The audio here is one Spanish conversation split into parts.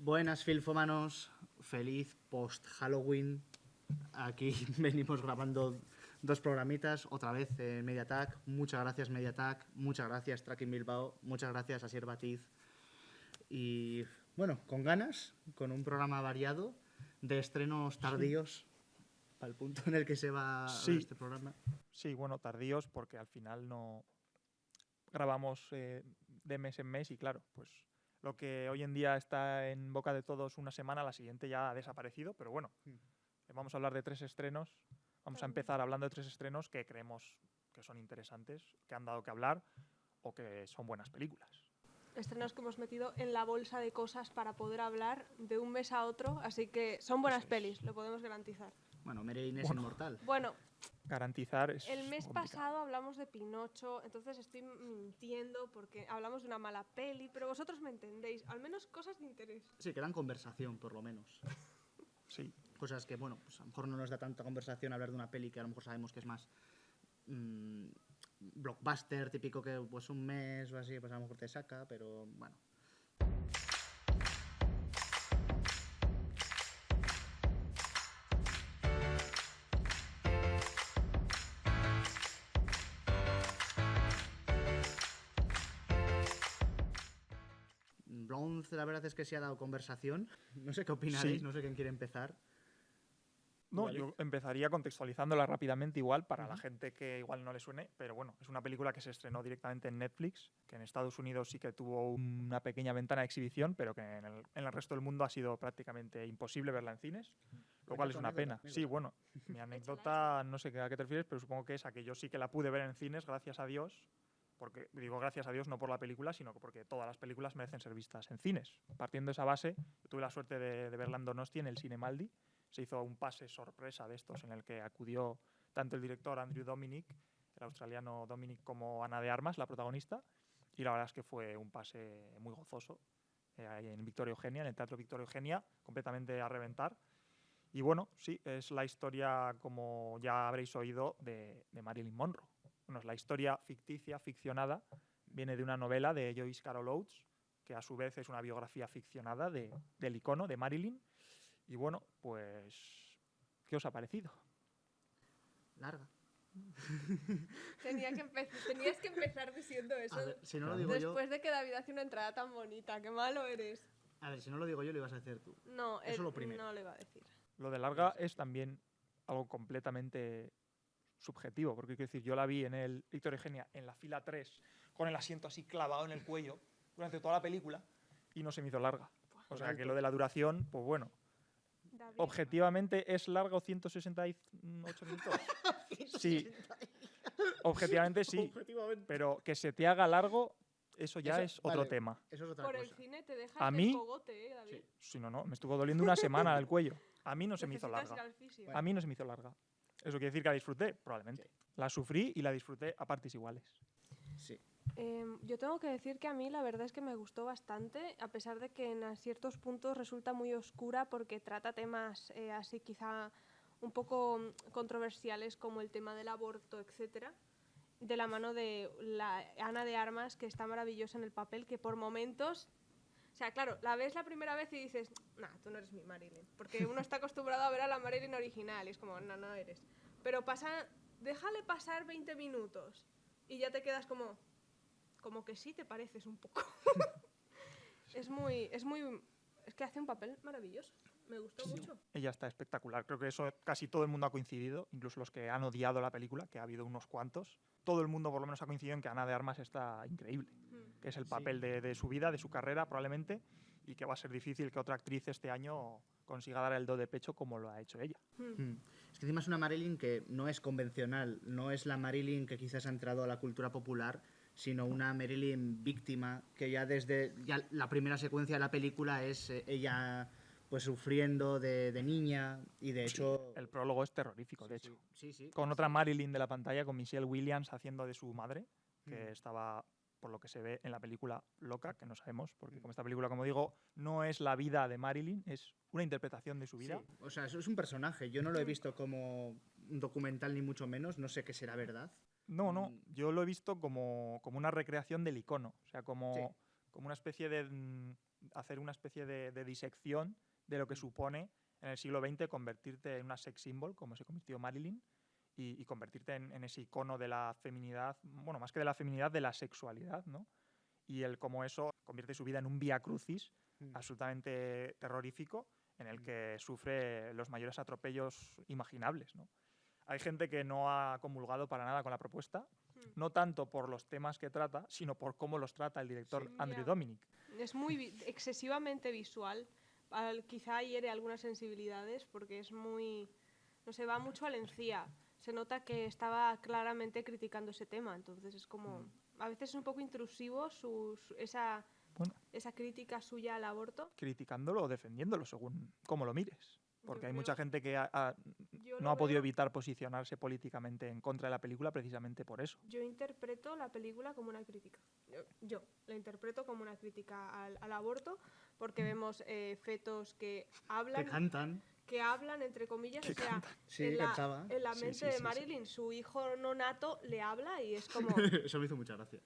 Buenas filfómanos, feliz post-Halloween. Aquí venimos grabando dos programitas, otra vez en Mediatak. Muchas gracias Mediatak, muchas gracias Tracking Bilbao, muchas gracias Asier Batiz. Y bueno, con ganas, con un programa variado de estrenos tardíos, para el punto en el que se va a ver este programa. Sí, bueno, tardíos porque al final no grabamos de mes en mes y claro, pues lo que hoy en día está en boca de todos una semana, la siguiente ya ha desaparecido, pero bueno, vamos a hablar de 3 estrenos. Vamos a empezar hablando de 3 estrenos que creemos que son interesantes, que han dado que hablar o que son buenas películas. Estrenos que hemos metido en la bolsa de cosas para poder hablar de un mes a otro, así que son buenas pelis, lo podemos garantizar. Bueno, Marilyn es inmortal. Bueno, garantizar es el mes complicado. pasado hablamos de Pinocho, entonces estoy mintiendo porque hablamos de una mala peli, pero vosotros me entendéis, al menos cosas de interés. Sí, que dan conversación, por lo menos. Sí. Cosas que, bueno, pues a lo mejor no nos da tanta conversación hablar de una peli que a lo mejor sabemos que es más blockbuster, típico que pues un mes o así, pues a lo mejor te saca, pero bueno. Bronze, la verdad es que sí ha dado conversación. No sé qué opinaréis, Sí. no sé quién quiere empezar. No, Vale. yo empezaría contextualizándola rápidamente igual para la gente que igual no le suene, pero bueno, es una película que se estrenó directamente en Netflix, que en Estados Unidos sí que tuvo una pequeña ventana de exhibición, pero que en el resto del mundo ha sido prácticamente imposible verla en cines, lo cual es una pena. Sí, bueno, mi anécdota, no sé a qué te refieres, pero supongo que es a que yo sí que la pude ver en cines, gracias a Dios, porque digo gracias a Dios no por la película, sino porque todas las películas merecen ser vistas en cines. Partiendo de esa base, yo tuve la suerte de verla en Donosti, en el Cinemaldi. Se hizo un pase sorpresa de estos en el que acudió tanto el director Andrew Dominik, el australiano Dominik, como Ana de Armas, la protagonista, y la verdad es que fue un pase muy gozoso ahí en Victoria Eugenia, en el Teatro Victoria Eugenia, completamente a reventar. Y bueno, sí, es la historia, como ya habréis oído, de Marilyn Monroe. Bueno, es la historia ficticia, ficcionada, viene de una novela de Joyce Carol Oates, que a su vez es una biografía ficcionada del icono de Marilyn. Y bueno, pues, ¿qué os ha parecido? Larga. Tenías que empezar diciendo eso. A ver, si no lo digo yo... Después de que David hace una entrada tan bonita, qué malo eres. A ver, si no lo digo yo, lo ibas a hacer tú. No, Eso lo primero. no lo iba a decir. Lo de larga es también algo completamente subjetivo, porque quiero decir, yo la vi en el Victoria Eugenia en la fila 3, con el asiento así clavado en el cuello durante toda la película y no se me hizo larga. O sea que lo de la duración, pues bueno, David. objetivamente es largo 168 minutos. Sí, objetivamente sí, Objetivamente. pero que se te haga largo, eso ya es otro vale, tema. Eso es otra Por cosa. el cine te dejas A el mí- cogote, David. Sí. Si no, me estuvo doliendo una semana el cuello. A mí no se me hizo Necesitas ir larga. al fisio. A mí no se me hizo larga. ¿Eso quiere decir que la disfruté? Probablemente. La sufrí y la disfruté a partes iguales. Sí. Yo tengo que decir que a mí la verdad es que me gustó bastante, a pesar de que en ciertos puntos resulta muy oscura porque trata temas así quizá un poco controversiales como el tema del aborto, etcétera, de la mano de la Ana de Armas, que está maravillosa en el papel, que por momentos... O sea, claro, la ves la primera vez y dices, nah, tú no eres mi Marilyn. Porque uno está acostumbrado a ver a la Marilyn original y es como, no eres. Pero déjale pasar 20 minutos y ya te quedas como que sí te pareces un poco. Es que hace un papel maravilloso. Me gustó mucho. Ella está espectacular. Creo que eso casi todo el mundo ha coincidido, incluso los que han odiado la película, que ha habido unos cuantos. Todo el mundo por lo menos ha coincidido en que Ana de Armas está increíble. Que es el papel de su vida, de su carrera probablemente, y que va a ser difícil que otra actriz este año consiga dar el do de pecho como lo ha hecho ella. Es que encima es una Marilyn que no es convencional, no es la Marilyn que quizás ha entrado a la cultura popular, sino una Marilyn víctima, que ya desde la primera secuencia de la película es ella pues sufriendo de niña y de hecho... El prólogo es terrorífico, de hecho. Sí. Con otra Marilyn de la pantalla, con Michelle Williams haciendo de su madre, que estaba, por lo que se ve en la película, loca, que no sabemos, porque como esta película, como digo, no es la vida de Marilyn, es una interpretación de su vida. Sí, o sea, eso es un personaje. Yo no lo he visto como un documental ni mucho menos, no sé qué será verdad. No, yo lo he visto como una recreación del icono, o sea, como una especie de hacer una especie de disección de lo que supone en el siglo XX convertirte en una sex symbol, como se convirtió Marilyn, y convertirte en ese icono de la feminidad, bueno, más que de la feminidad, de la sexualidad, ¿no? Y el cómo eso convierte su vida en un vía crucis absolutamente terrorífico, en el que sufre los mayores atropellos imaginables, ¿no? Hay gente que no ha comulgado para nada con la propuesta, no tanto por los temas que trata, sino por cómo los trata el director Andrew Dominik. Es muy excesivamente visual, quizá hiere algunas sensibilidades porque es muy, no sé, va mucho al encía. Se nota que estaba claramente criticando ese tema, entonces es como, a veces es un poco intrusivo esa crítica suya al aborto. Criticándolo o defendiéndolo, según cómo lo mires. Porque hay mucha gente que yo no ha podido evitar posicionarse políticamente en contra de la película precisamente por eso. Yo interpreto la película como una crítica. Yo la interpreto como una crítica al aborto, porque vemos fetos que hablan. Que cantan. Que hablan, entre comillas, o sea, Sí, en la mente de Marilyn, su hijo no nato le habla y es como... Eso me hizo mucha gracia.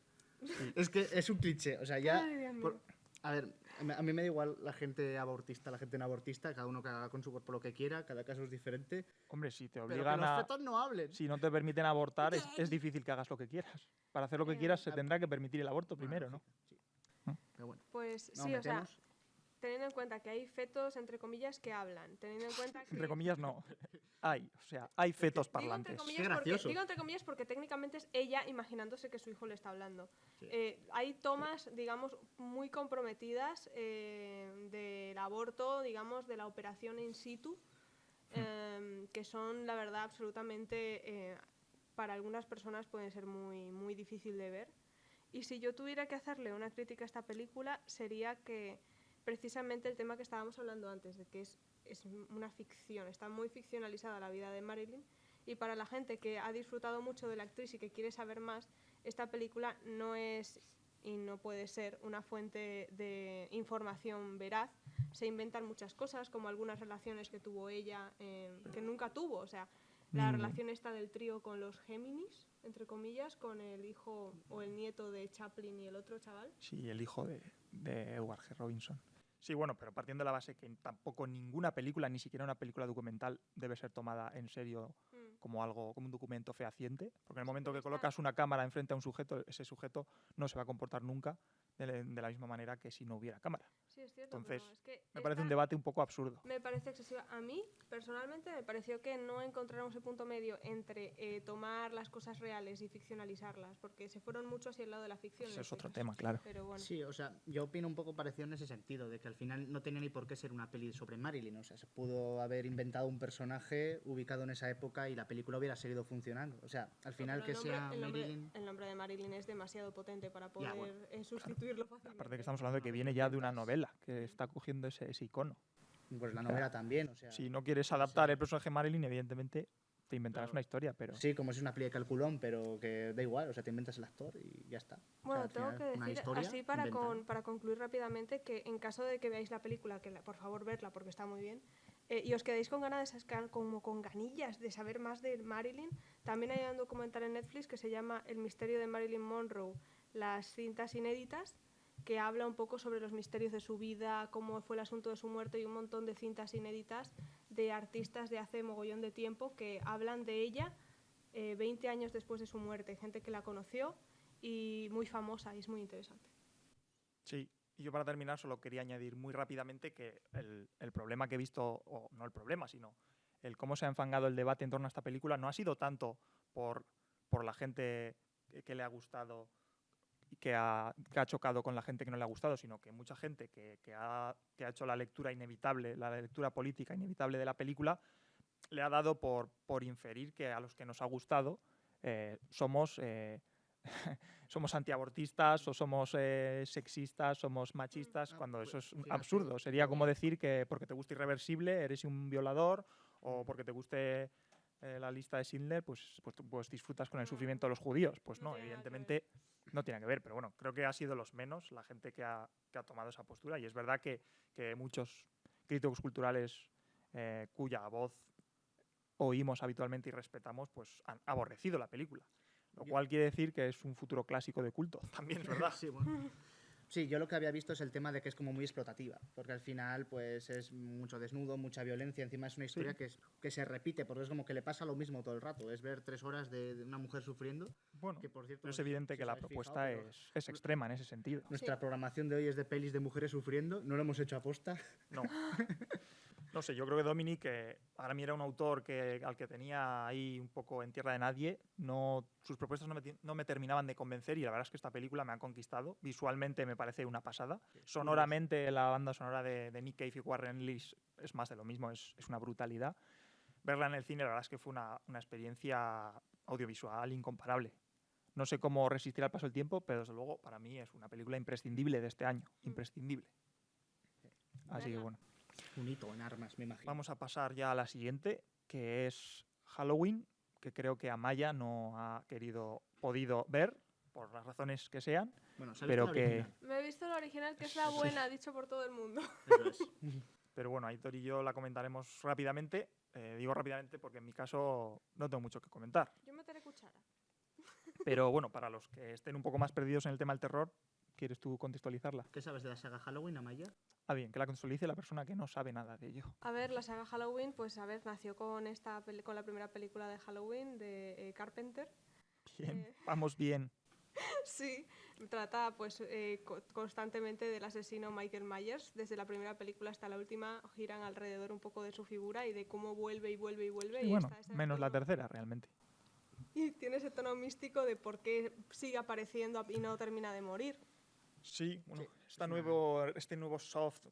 Es que es un cliché, o sea, ya... Ay, Dios mío. A ver, a mí me da igual la gente abortista, la gente no abortista, cada uno que haga con su cuerpo lo que quiera, cada caso es diferente. Hombre, si te Pero obligan que los fetos no hablen. Si no te permiten abortar, es difícil que hagas lo que quieras. Para hacer lo que quieras se tendrá que permitir el aborto primero, ¿no? Sí. Pero bueno. Pues ¿No sí, o sea, metemos? teniendo en cuenta que hay fetos, entre comillas, que hablan, teniendo en cuenta que... Entre comillas, no. Hay fetos parlantes. Qué gracioso. Digo entre comillas porque técnicamente es ella imaginándose que su hijo le está hablando. Sí. Hay tomas, digamos, muy comprometidas del aborto, digamos, de la operación in situ, que son, la verdad, absolutamente, para algunas personas pueden ser muy, muy difícil de ver. Y si yo tuviera que hacerle una crítica a esta película, sería que precisamente el tema que estábamos hablando antes, de que es una ficción, está muy ficcionalizada la vida de Marilyn, y para la gente que ha disfrutado mucho de la actriz y que quiere saber más, esta película no es y no puede ser una fuente de información veraz. Se inventan muchas cosas, como algunas relaciones que tuvo ella, que nunca tuvo, o sea, la relación esta del trío con los Géminis, entre comillas, con el hijo o el nieto de Chaplin y el otro chaval. Sí, el hijo de Edward G. Robinson. Sí, bueno, pero partiendo de la base que tampoco ninguna película, ni siquiera una película documental, debe ser tomada en serio como un documento fehaciente, porque en el momento que colocas una cámara enfrente a un sujeto, ese sujeto no se va a comportar nunca de la misma manera que si no hubiera cámara. Sí, es cierto. Entonces, pero es que me parece un debate un poco absurdo. Me parece excesiva. A mí, personalmente, me pareció que no encontraron ese punto medio entre tomar las cosas reales y ficcionalizarlas, porque se fueron mucho hacia el lado de la ficción. Ese es otro tema, claro. Pero bueno. Sí, o sea, yo opino un poco parecido en ese sentido, de que al final no tenía ni por qué ser una peli sobre Marilyn, o sea, se pudo haber inventado un personaje ubicado en esa época y la película hubiera seguido funcionando. O sea, al final que sea Marilyn... El nombre de Marilyn es demasiado potente para poder sustituirlo fácilmente. Aparte que estamos hablando de que viene ya de una novela, que está cogiendo ese icono. Pues la novela también, o sea... Si no quieres adaptar el personaje Marilyn, evidentemente te inventarás una historia, pero... Sí, como si es una peli de calculón, pero que da igual, o sea, te inventas el actor y ya está. Bueno, o sea, tengo que decir, así para concluir rápidamente, que en caso de que veáis la película, que por favor verla porque está muy bien, y os quedéis con ganas como con ganillas de saber más de Marilyn, también hay un documental en Netflix que se llama El misterio de Marilyn Monroe, las cintas inéditas, que habla un poco sobre los misterios de su vida, cómo fue el asunto de su muerte y un montón de cintas inéditas de artistas de hace mogollón de tiempo que hablan de ella 20 años después de su muerte, gente que la conoció y muy famosa, y es muy interesante. Sí, y yo para terminar solo quería añadir muy rápidamente que el problema que he visto, o no el problema, sino el cómo se ha enfangado el debate en torno a esta película no ha sido tanto por la gente que le ha gustado y que ha chocado con la gente que no le ha gustado, sino que mucha gente que ha hecho la lectura inevitable, la lectura política inevitable de la película, le ha dado por inferir que a los que nos ha gustado somos antiabortistas o somos sexistas, somos machistas, cuando eso es absurdo. Sería como decir que porque te gusta Irreversible eres un violador, o porque te guste la lista de Schindler, pues disfrutas con el sufrimiento de los judíos. Pues no, evidentemente no tiene que ver, pero bueno, creo que ha sido los menos la gente que ha tomado esa postura, y es verdad que muchos críticos culturales cuya voz oímos habitualmente y respetamos, pues han aborrecido la película. Lo cual quiere decir que es un futuro clásico de culto, también es verdad. Sí, bueno. Sí, yo lo que había visto es el tema de que es como muy explotativa, porque al final pues es mucho desnudo, mucha violencia, encima es una historia que se repite, porque es como que le pasa lo mismo todo el rato, es ver 3 horas de una mujer sufriendo, Bueno, que por cierto, pero no es sé si evidente os que la habéis propuesta fijado, pero es extrema en ese sentido. nuestra Sí. programación de hoy es de pelis de mujeres sufriendo, no lo hemos hecho aposta. No. No sé, yo creo que Dominic, para mí era un autor al que tenía ahí un poco en tierra de nadie. Sus propuestas no me terminaban de convencer y la verdad es que esta película me ha conquistado. Visualmente me parece una pasada. Sonoramente, la banda sonora de Nick Cave y Warren Ellis es más de lo mismo, es una brutalidad. Verla en el cine, la verdad es que fue una experiencia audiovisual incomparable. No sé cómo resistir al paso del tiempo, pero desde luego para mí es una película imprescindible de este año. Imprescindible. Así que bueno. Un hito en armas, me imagino. Vamos a pasar ya a la siguiente, que es Halloween, que creo que Amaya no ha podido ver, por las razones que sean. Bueno, ¿se ha pero visto la que- original? Me he visto la original, que es la buena, dicho por todo el mundo. Eso es. Pero bueno, Aitor y yo la comentaremos rápidamente. Digo rápidamente porque en mi caso no tengo mucho que comentar. Yo meteré cuchara. Pero bueno, para los que estén un poco más perdidos en el tema del terror, ¿quieres tú contextualizarla? ¿Qué sabes de la saga Halloween, Amaya? Ah, bien, que la contextualice la persona que no sabe nada de ello. A ver, la saga Halloween, pues a ver, nació con con la primera película de Halloween de Carpenter. Bien, Eh. vamos bien. Sí, trata pues constantemente del asesino Michael Myers. Desde la primera película hasta la última giran alrededor un poco de su figura y de cómo vuelve y vuelve y vuelve. Y y bueno, está ese menos la tono- tercera realmente. Y tiene ese tono místico de por qué sigue apareciendo y no termina de morir. Sí, bueno, Sí, este nuevo soft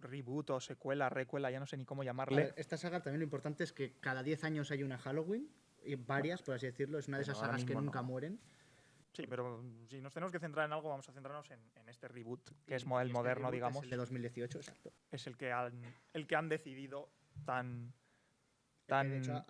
reboot o secuela, recuela, ya no sé ni cómo A llamarle. ver, esta saga también lo importante es que cada 10 años hay una Halloween, y varias, por así decirlo, es una de Pero esas ahora sagas que mismo nunca no. mueren. Sí, pero si nos tenemos que centrar en algo, vamos a centrarnos en este reboot, que es Y el este moderno, reboot digamos. Es el de 2018, exacto. Es el que han decidido tan... Que de hecho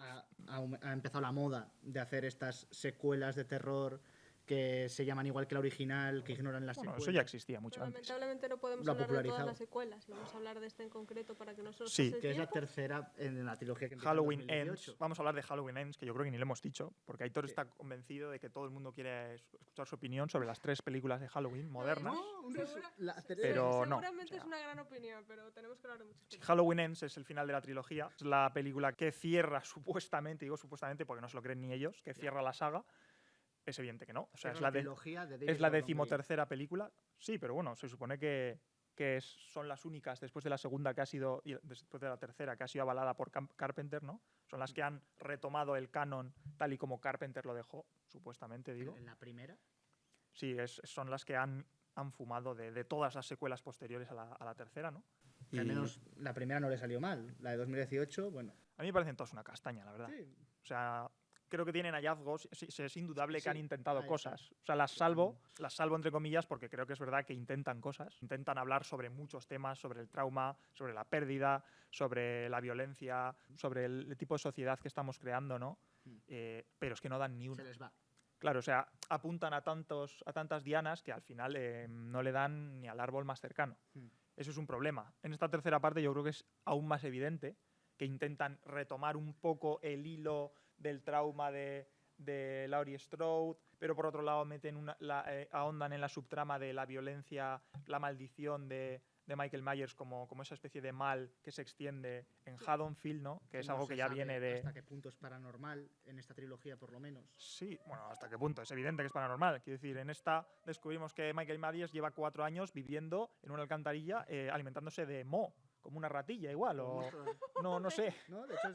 ha empezado la moda de hacer estas secuelas de terror que se llaman igual que la original, que ignoran las Bueno, secuelas. eso ya existía mucho Pero antes. lamentablemente no podemos Lo ha hablar de todas popularizado. las secuelas. Y vamos a hablar de esta en concreto para que no se nos Sí, pase el Que es la tiempo. tercera en la trilogía que empieza en Halloween 2018. Ends. Vamos a hablar de Halloween Ends, que yo creo que ni lo hemos dicho, porque Aitor Sí. está convencido de que todo el mundo quiere escuchar su opinión sobre las 3 películas de Halloween modernas. Pero no, Seguramente o sea- es una gran opinión, pero tenemos que hablar de muchas Sí, películas. Halloween Ends es el final de la trilogía. Es la película que cierra supuestamente, digo supuestamente porque no se lo creen ni ellos, que cierra la saga. Es evidente que no. O sea, Cierra es la, trilogía de David es la Gordon Green. 13ª película. Sí, pero bueno, se supone que son las únicas después de la segunda que ha sido, y después de la tercera que ha sido avalada por Carpenter, ¿no? Son las que han retomado el canon tal y como Carpenter lo dejó, supuestamente, digo. En la primera. Sí, son las que han fumado de todas las secuelas posteriores a la tercera, ¿no? Que al menos la primera no le salió mal. La de 2018, bueno. A mí me parecen todas una castaña, la verdad. Sí, O sea, creo que tienen hallazgos. Es indudable que han Sí, intentado ahí cosas. está. O sea, las salvo entre comillas porque creo que es verdad que intentan cosas. Intentan hablar sobre muchos temas, sobre el trauma, sobre la pérdida, sobre la violencia, sobre el tipo de sociedad que estamos creando, ¿no? Pero es que no dan ni una. se les va. Claro, o sea, apuntan a tantas dianas que al final no le dan ni al árbol más cercano. Eso es un problema. En esta tercera parte yo creo que es aún más evidente que intentan retomar un poco el hilo del trauma de Laurie Strode, pero por otro lado ahondan en la subtrama de la violencia, la maldición de Michael Myers como esa especie de mal que se extiende en Haddonfield, ¿no? Que es No algo se que ya sabe viene de... hasta qué punto es paranormal en esta trilogía, por lo menos. Sí, bueno, ¿hasta qué punto? Es evidente que es paranormal. Quiero decir, en esta descubrimos que Michael Myers lleva 4 años viviendo en una alcantarilla alimentándose de moho, como una ratilla igual, o... No sé. No, de hecho,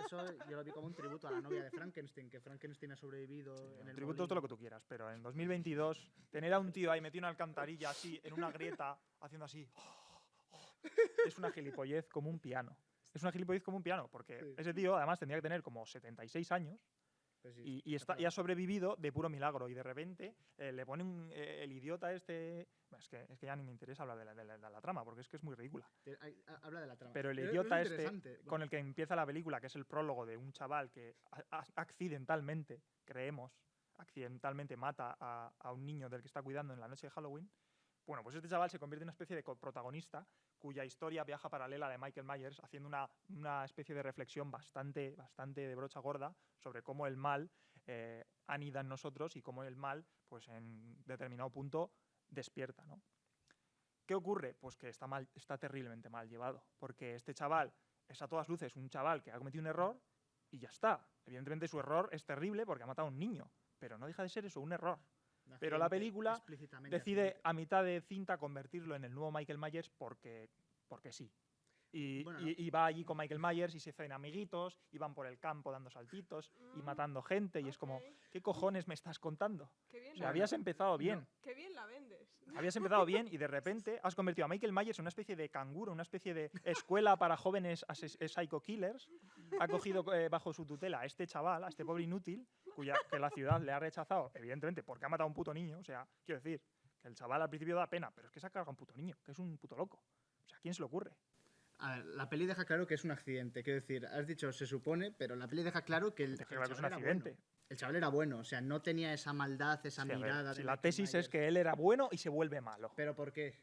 eso yo lo vi como un tributo a la novia de Frankenstein, que Frankenstein ha sobrevivido en el Tributos todo lo que tú quieras, pero en 2022 tener a un tío ahí metido en una alcantarilla así, en una grieta, haciendo así... es una gilipollez como un piano. Es una gilipollez como un piano, porque Sí. ese tío además tendría que tener como 76 años Pues sí, y ha sobrevivido de puro milagro. Y de repente le ponen el idiota este... Es que ya ni me interesa hablar de la trama, porque es que es muy ridícula. Habla de la trama. Pero el es idiota este, interesante. con el que empieza la película, que es el prólogo de un chaval que accidentalmente, creemos, accidentalmente mata a un niño del que está cuidando en la noche de Halloween. Bueno, pues este chaval se convierte en una especie de protagonista cuya historia viaja paralela a la de Michael Myers, haciendo una especie de reflexión bastante de brocha gorda sobre cómo el mal anida en nosotros y cómo el mal, pues en determinado punto, despierta, ¿no? ¿Qué ocurre? Pues que está terriblemente mal llevado, porque este chaval es a todas luces un chaval que ha cometido un error y ya está. Evidentemente su error es terrible porque ha matado a un niño, pero no deja de ser eso, un error. Pero la película decide a mitad de cinta convertirlo en el nuevo Michael Myers porque sí. Y va allí con Michael Myers y se hacen amiguitos y van por el campo dando saltitos y matando gente y es como, ¿qué cojones me estás contando? Qué bien O sea, habías empezado bien. Qué bien la vendes. Habías empezado bien y de repente has convertido a Michael Myers en una especie de canguro, una especie de escuela para jóvenes psycho killers. Ha cogido bajo su tutela a este chaval, a este pobre inútil, que la ciudad le ha rechazado, evidentemente, porque ha matado a un puto niño. O sea, quiero decir, que el chaval al principio da pena, pero es que se ha cargado a un puto niño, que es un puto loco. O sea, ¿a quién se le ocurre? A ver, la peli deja claro que es un accidente. Quiero decir, has dicho se supone, pero la peli deja claro que el chaval es un era accidente. bueno. El chaval era bueno, o sea, no tenía esa maldad, esa Sí, a ver, mirada. si de la Michael tesis Myers. es que él era bueno y se vuelve malo. ¿Pero por qué?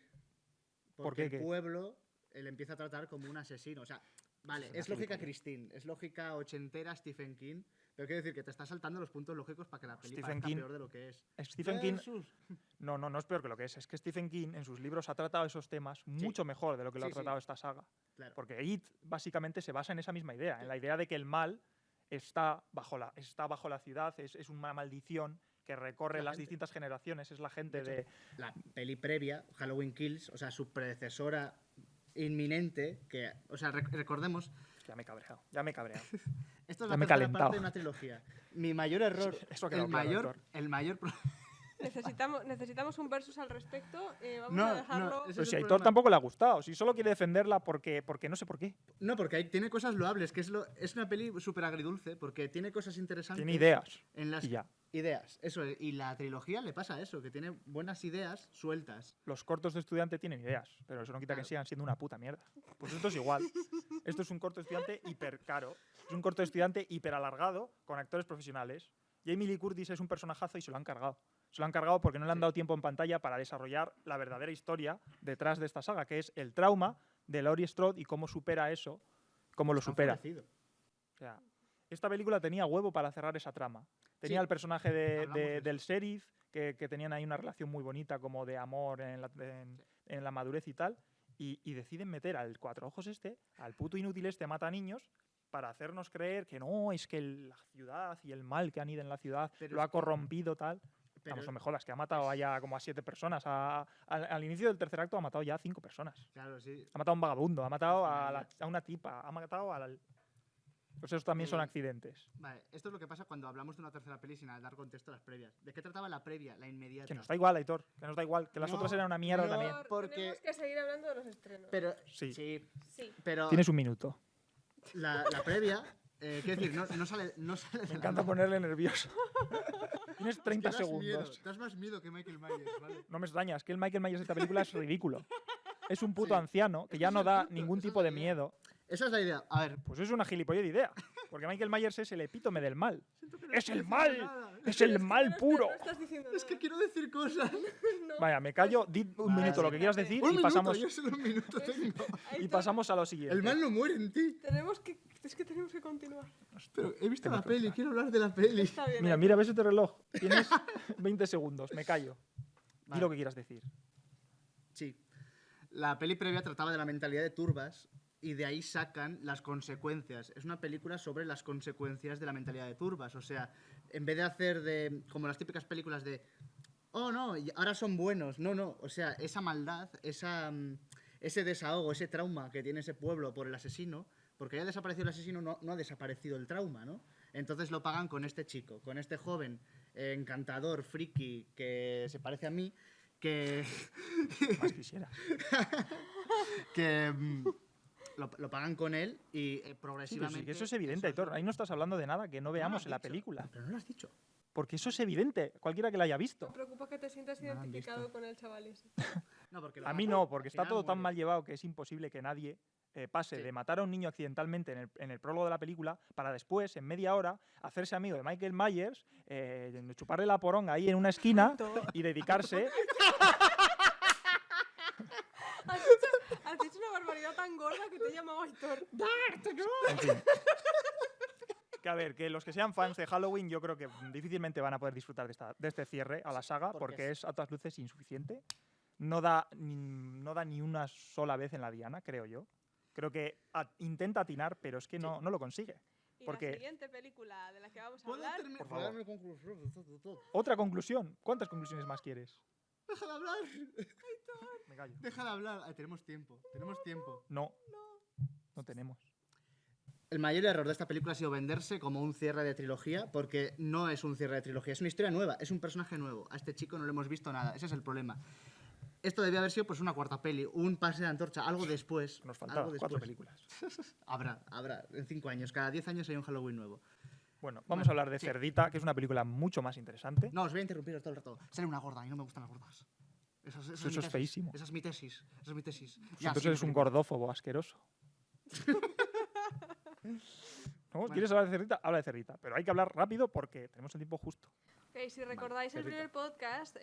¿Por Porque qué el qué? pueblo le empieza a tratar como un asesino. O sea, vale, una es lógica gilipollez. Christine, es lógica ochentera Stephen King, pero quiero decir que te estás saltando los puntos lógicos para que la peli Stephen parezca King- peor de lo que es. Stephen King Versus. no es peor que lo que es. Es que Stephen King en sus libros ha tratado esos temas mucho mejor de lo que lo Sí, ha tratado sí. esta saga. Claro. Porque It básicamente se basa en esa misma idea, en la idea de que el mal está bajo la ciudad, es una maldición que recorre La las gente. distintas generaciones, es la gente De de... hecho, la peli previa, Halloween Kills, o sea, su predecesora inminente, que, o sea, recordemos, Ya me he cabreado. esto es Ya la me he tercera calentado. parte de una trilogía. Mi mayor error, Eso ha quedado claro, Héctor. el mayor Necesitamos un versus al respecto. Vamos No, a dejarlo. no, ese Pero es si el a Aitor problema. tampoco le ha gustado, si solo quiere defenderla porque no sé por qué. No, porque ahí tiene cosas loables, que es una peli súper agridulce, porque tiene cosas interesantes. Tiene ideas. En las Y ya. ideas, eso es. Y la trilogía le pasa eso, que tiene buenas ideas sueltas. Los cortos de estudiante tienen ideas, pero eso no quita que Claro. sigan siendo una puta mierda. Pues esto es igual. Esto es un corto de estudiante hiper caro. Es un corto de estudiante hiper alargado con actores profesionales. Jamie Lee Curtis es un personajazo y se lo han cargado. Se lo han cargado porque no le han dado tiempo en pantalla para desarrollar la verdadera historia detrás de esta saga, que es el trauma de Laurie Strode y cómo supera eso, cómo lo Se han supera. florecido. O sea, esta película tenía huevo para cerrar esa trama. Tenía Sí, el personaje hablamos de del sheriff, que tenían ahí una relación muy bonita, como de amor en la madurez y tal, y deciden meter al cuatro ojos al puto inútil mata niños, para hacernos creer que no, es que la ciudad y el mal que han ido en la ciudad Pero lo es ha que- corrompido, tal. pero- Vamos, no me jodas, que ha matado allá como a 7 personas. Al inicio del tercer acto ha matado ya a 5 personas. Claro, sí. Ha matado a un vagabundo, ha matado Al final a una tipa, ha matado Pues esos también son Eh, accidentes. Vale, esto es lo que pasa cuando hablamos de una tercera peli sin dar contexto a las previas. ¿De qué trataba la previa, la inmediata? Que nos da igual, Aitor, que nos da igual, que las No, otras eran una mierda no. también. porque- Tenemos que seguir hablando de los estrenos. Pero, Sí. sí, Sí. pero Tienes un minuto. la previa, quiero decir, no sale Me de la encanta nada. ponerle nervioso. Tienes 30 Es que das miedo, segundos. das más miedo que Michael Myers, ¿vale? No me extraña, es que el Michael Myers de esta película es ridículo. Es un puto Sí. anciano que Es ya que no es el da punto, ningún esa es tipo la de idea. miedo. Esa es la idea. A ver, Pues es una gilipollez de idea. Porque Michael Myers es el epítome del mal. siento que no ¡Es estoy el diciendo mal! nada. ¡Es el mal puro! No estás diciendo Es que nada. quiero decir cosas. No. Vaya, me callo, di un Vale, minuto lo que sí, quieras dame. decir Un y minuto, pasamos, yo solo un minuto tengo. y Aitor, pasamos a lo siguiente. El mal no muere en ti. Es que tenemos que continuar. Pero he visto Tengo la que peli, pensar. quiero hablar de la peli. Está bien. Mira, Aitor. mira, ves este reloj. Tienes 20 segundos, me callo. Di Vale. lo que quieras decir. Sí. La peli previa trataba de la mentalidad de Turbas y de ahí sacan las consecuencias. Es una película sobre las consecuencias de la mentalidad de Turbas. O sea, en vez de hacer de como las típicas películas de oh no, y ahora son buenos. No, no. O sea, esa maldad, ese desahogo, ese trauma que tiene ese pueblo por el asesino, porque haya desaparecido el asesino, no ha desaparecido el trauma, ¿no? Entonces lo pagan con este chico, con este joven encantador, friki, que se parece a mí, que Más quisiera. que lo pagan con él y Sí, pero progresivamente... sí, que eso es evidente, Aitor. Ahí no estás hablando de nada que no No lo veamos has en la dicho, película. Pero no lo has dicho. Porque eso es evidente, cualquiera que la haya visto. Me preocupa que te sientas No lo han identificado visto. con el chaval ese. No, porque A mí no, porque está todo tan mal mal llevado que es imposible que nadie pase Sí. de matar a un niño accidentalmente en el prólogo de la película para después, en media hora, hacerse amigo de Michael Myers, chuparle la poronga ahí en una esquina y dedicarse... Has dicho una barbaridad tan gorda que te he llamado Aitor. En fin. Que a ver, que los que sean fans de Halloween yo creo que difícilmente van a poder disfrutar de este cierre a la saga porque es a todas luces insuficiente. No da ni una sola vez en la diana, creo yo. Creo que intenta atinar, pero es que no lo consigue. Y Porque- la siguiente película de la que vamos a ¿Puedo hablar... terminar? Por favor. Darme conclusión. Otra conclusión. ¿Cuántas conclusiones más quieres? Deja de hablar. Me callo. Deja de hablar. Ay, tenemos tiempo. No tenemos. El mayor error de esta película ha sido venderse como un cierre de trilogía, porque no es un cierre de trilogía, es una historia nueva, es un personaje nuevo. A este chico no le hemos visto nada, ese es el problema. Esto debía haber sido pues una cuarta peli, un pase de antorcha, algo después. Nos faltan algo 4 después. películas. Habrá, en 5 años. Cada 10 años hay un Halloween nuevo. Bueno, vamos a hablar de sí. Cerdita, que es una película mucho más interesante. No, os voy a interrumpir todo el rato. Sale una gorda y no me gustan las gordas. Esa es mi Eso es tesis. feísimo. Esa es mi tesis. Entonces eres un gordófobo asqueroso. ¿No? ¿Quieres hablar de Cerdita? Habla de Cerdita. Pero hay que hablar rápido porque tenemos el tiempo justo. Ok, si recordáis el Cerdita. primer podcast,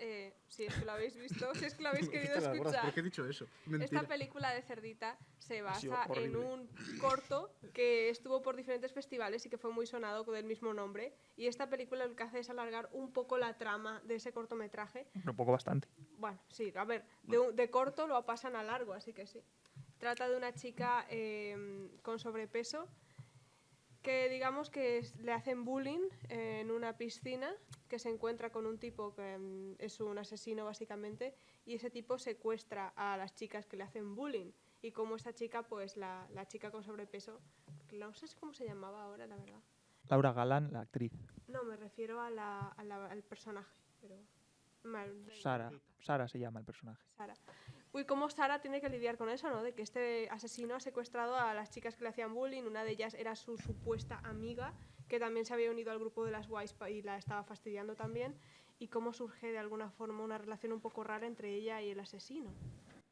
si es que lo habéis visto, si es que lo habéis querido Las gordas, escuchar, ¿por qué he dicho eso? Mentira. esta película de Cerdita se Ha sido basa en horrible. un corto que estuvo por diferentes festivales y que fue muy sonado con el mismo nombre. Y esta película lo que hace es alargar un poco la trama de ese cortometraje. Un poco bastante. Bueno, sí, a ver, de corto lo pasan a largo, así que sí. Trata de una chica con sobrepeso que digamos que le hacen bullying en una piscina, que se encuentra con un tipo que es un asesino básicamente, y ese tipo secuestra a las chicas que le hacen bullying. Y como esta chica, pues la chica con sobrepeso, no sé cómo se llamaba ahora, la verdad. Laura Galán, la actriz. No, me refiero al personaje, pero... Sara se llama el personaje. Sara. Uy, cómo Sara tiene que lidiar con eso, ¿no? De que este asesino ha secuestrado a las chicas que le hacían bullying. Una de ellas era su supuesta amiga, que también se había unido al grupo de las guays y la estaba fastidiando también. Y cómo surge de alguna forma una relación un poco rara entre ella y el asesino.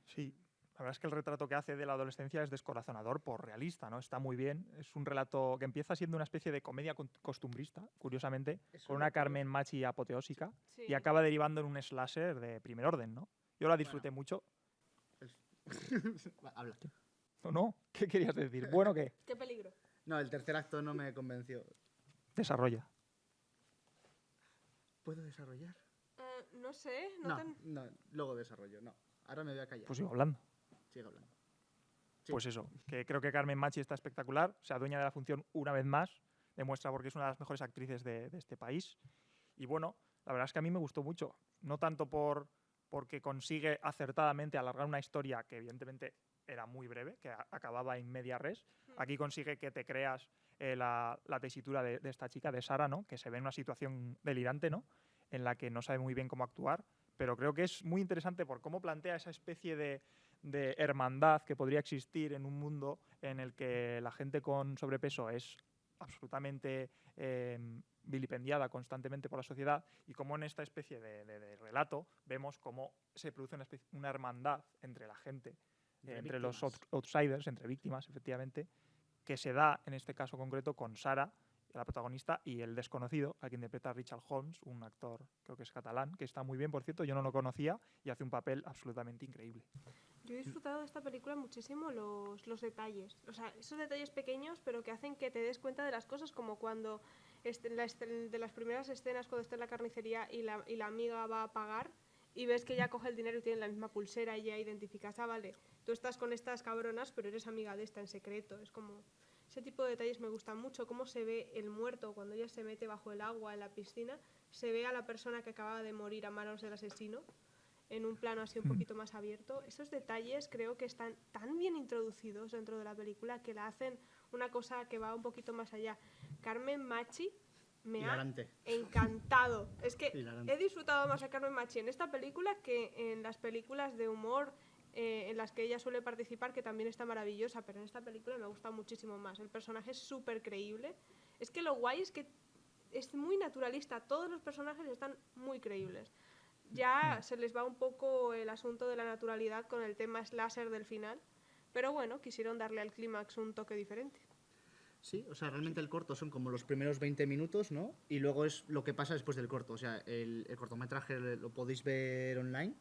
Sí, la verdad es que el retrato que hace de la adolescencia es descorazonador por realista, ¿no? Está muy bien. Es un relato que empieza siendo una especie de comedia costumbrista, curiosamente, Eso con es una lo que- Carmen Machi apoteósica, Sí. y acaba derivando en un slasher de primer orden, ¿no? Yo la disfruté mucho. Va, habla. ¿O no? ¿Qué querías decir? Bueno, ¿qué? ¡Qué peligro! No, el tercer acto no me convenció. Desarrolla. ¿Puedo desarrollar? No sé, No, luego desarrollo, no. Ahora me voy a callar. Pues sigo hablando. Sigue hablando. Sí. Pues eso, que creo que Carmen Machi está espectacular, se adueña de la función una vez más, demuestra porque es una de las mejores actrices de este país. Y bueno, la verdad es que a mí me gustó mucho, no tanto porque consigue acertadamente alargar una historia que evidentemente era muy breve, que acababa en media res. Aquí consigue que te creas la tesitura de esta chica, de Sara, ¿no? Que se ve en una situación delirante, ¿no? En la que no sabe muy bien cómo actuar, pero creo que es muy interesante por cómo plantea esa especie de hermandad que podría existir en un mundo en el que la gente con sobrepeso es absolutamente vilipendiada constantemente por la sociedad, y cómo en esta especie de relato vemos cómo se produce una hermandad entre la gente, entre los víctimas. outsiders, entre víctimas, efectivamente, que se da en este caso concreto con Sara, la protagonista, y el desconocido, al que interpreta Richard Holmes, un actor, creo que es catalán, que está muy bien, por cierto, yo no lo conocía, y hace un papel absolutamente increíble. Yo he disfrutado de esta película muchísimo los detalles. O sea, esos detalles pequeños, pero que hacen que te des cuenta de las cosas, como cuando de las primeras escenas, cuando está en la carnicería y la amiga va a pagar y ves que ella coge el dinero y tiene la misma pulsera y ya identificas, vale, tú estás con estas cabronas, pero eres amiga de esta en secreto. Es como... Ese tipo de detalles me gustan mucho. Cómo se ve el muerto cuando ella se mete bajo el agua en la piscina. Se ve a la persona que acababa de morir a manos del asesino en un plano así un poquito más abierto. Esos detalles creo que están tan bien introducidos dentro de la película que la hacen una cosa que va un poquito más allá. Carmen Machi me Hilarante. ha encantado. Es que Hilarante. he disfrutado más a Carmen Machi en esta película que en las películas de humor en las que ella suele participar, que también está maravillosa, pero en esta película me gusta muchísimo más. El personaje es súper creíble. Es que lo guay es que es muy naturalista. Todos los personajes están muy creíbles. Ya se les va un poco el asunto de la naturalidad con el tema slasher del final, pero bueno, quisieron darle al clímax un toque diferente. Sí, o sea, realmente el corto son como los primeros 20 minutos, ¿no? Y luego es lo que pasa después del corto. O sea, el cortometraje lo podéis ver online.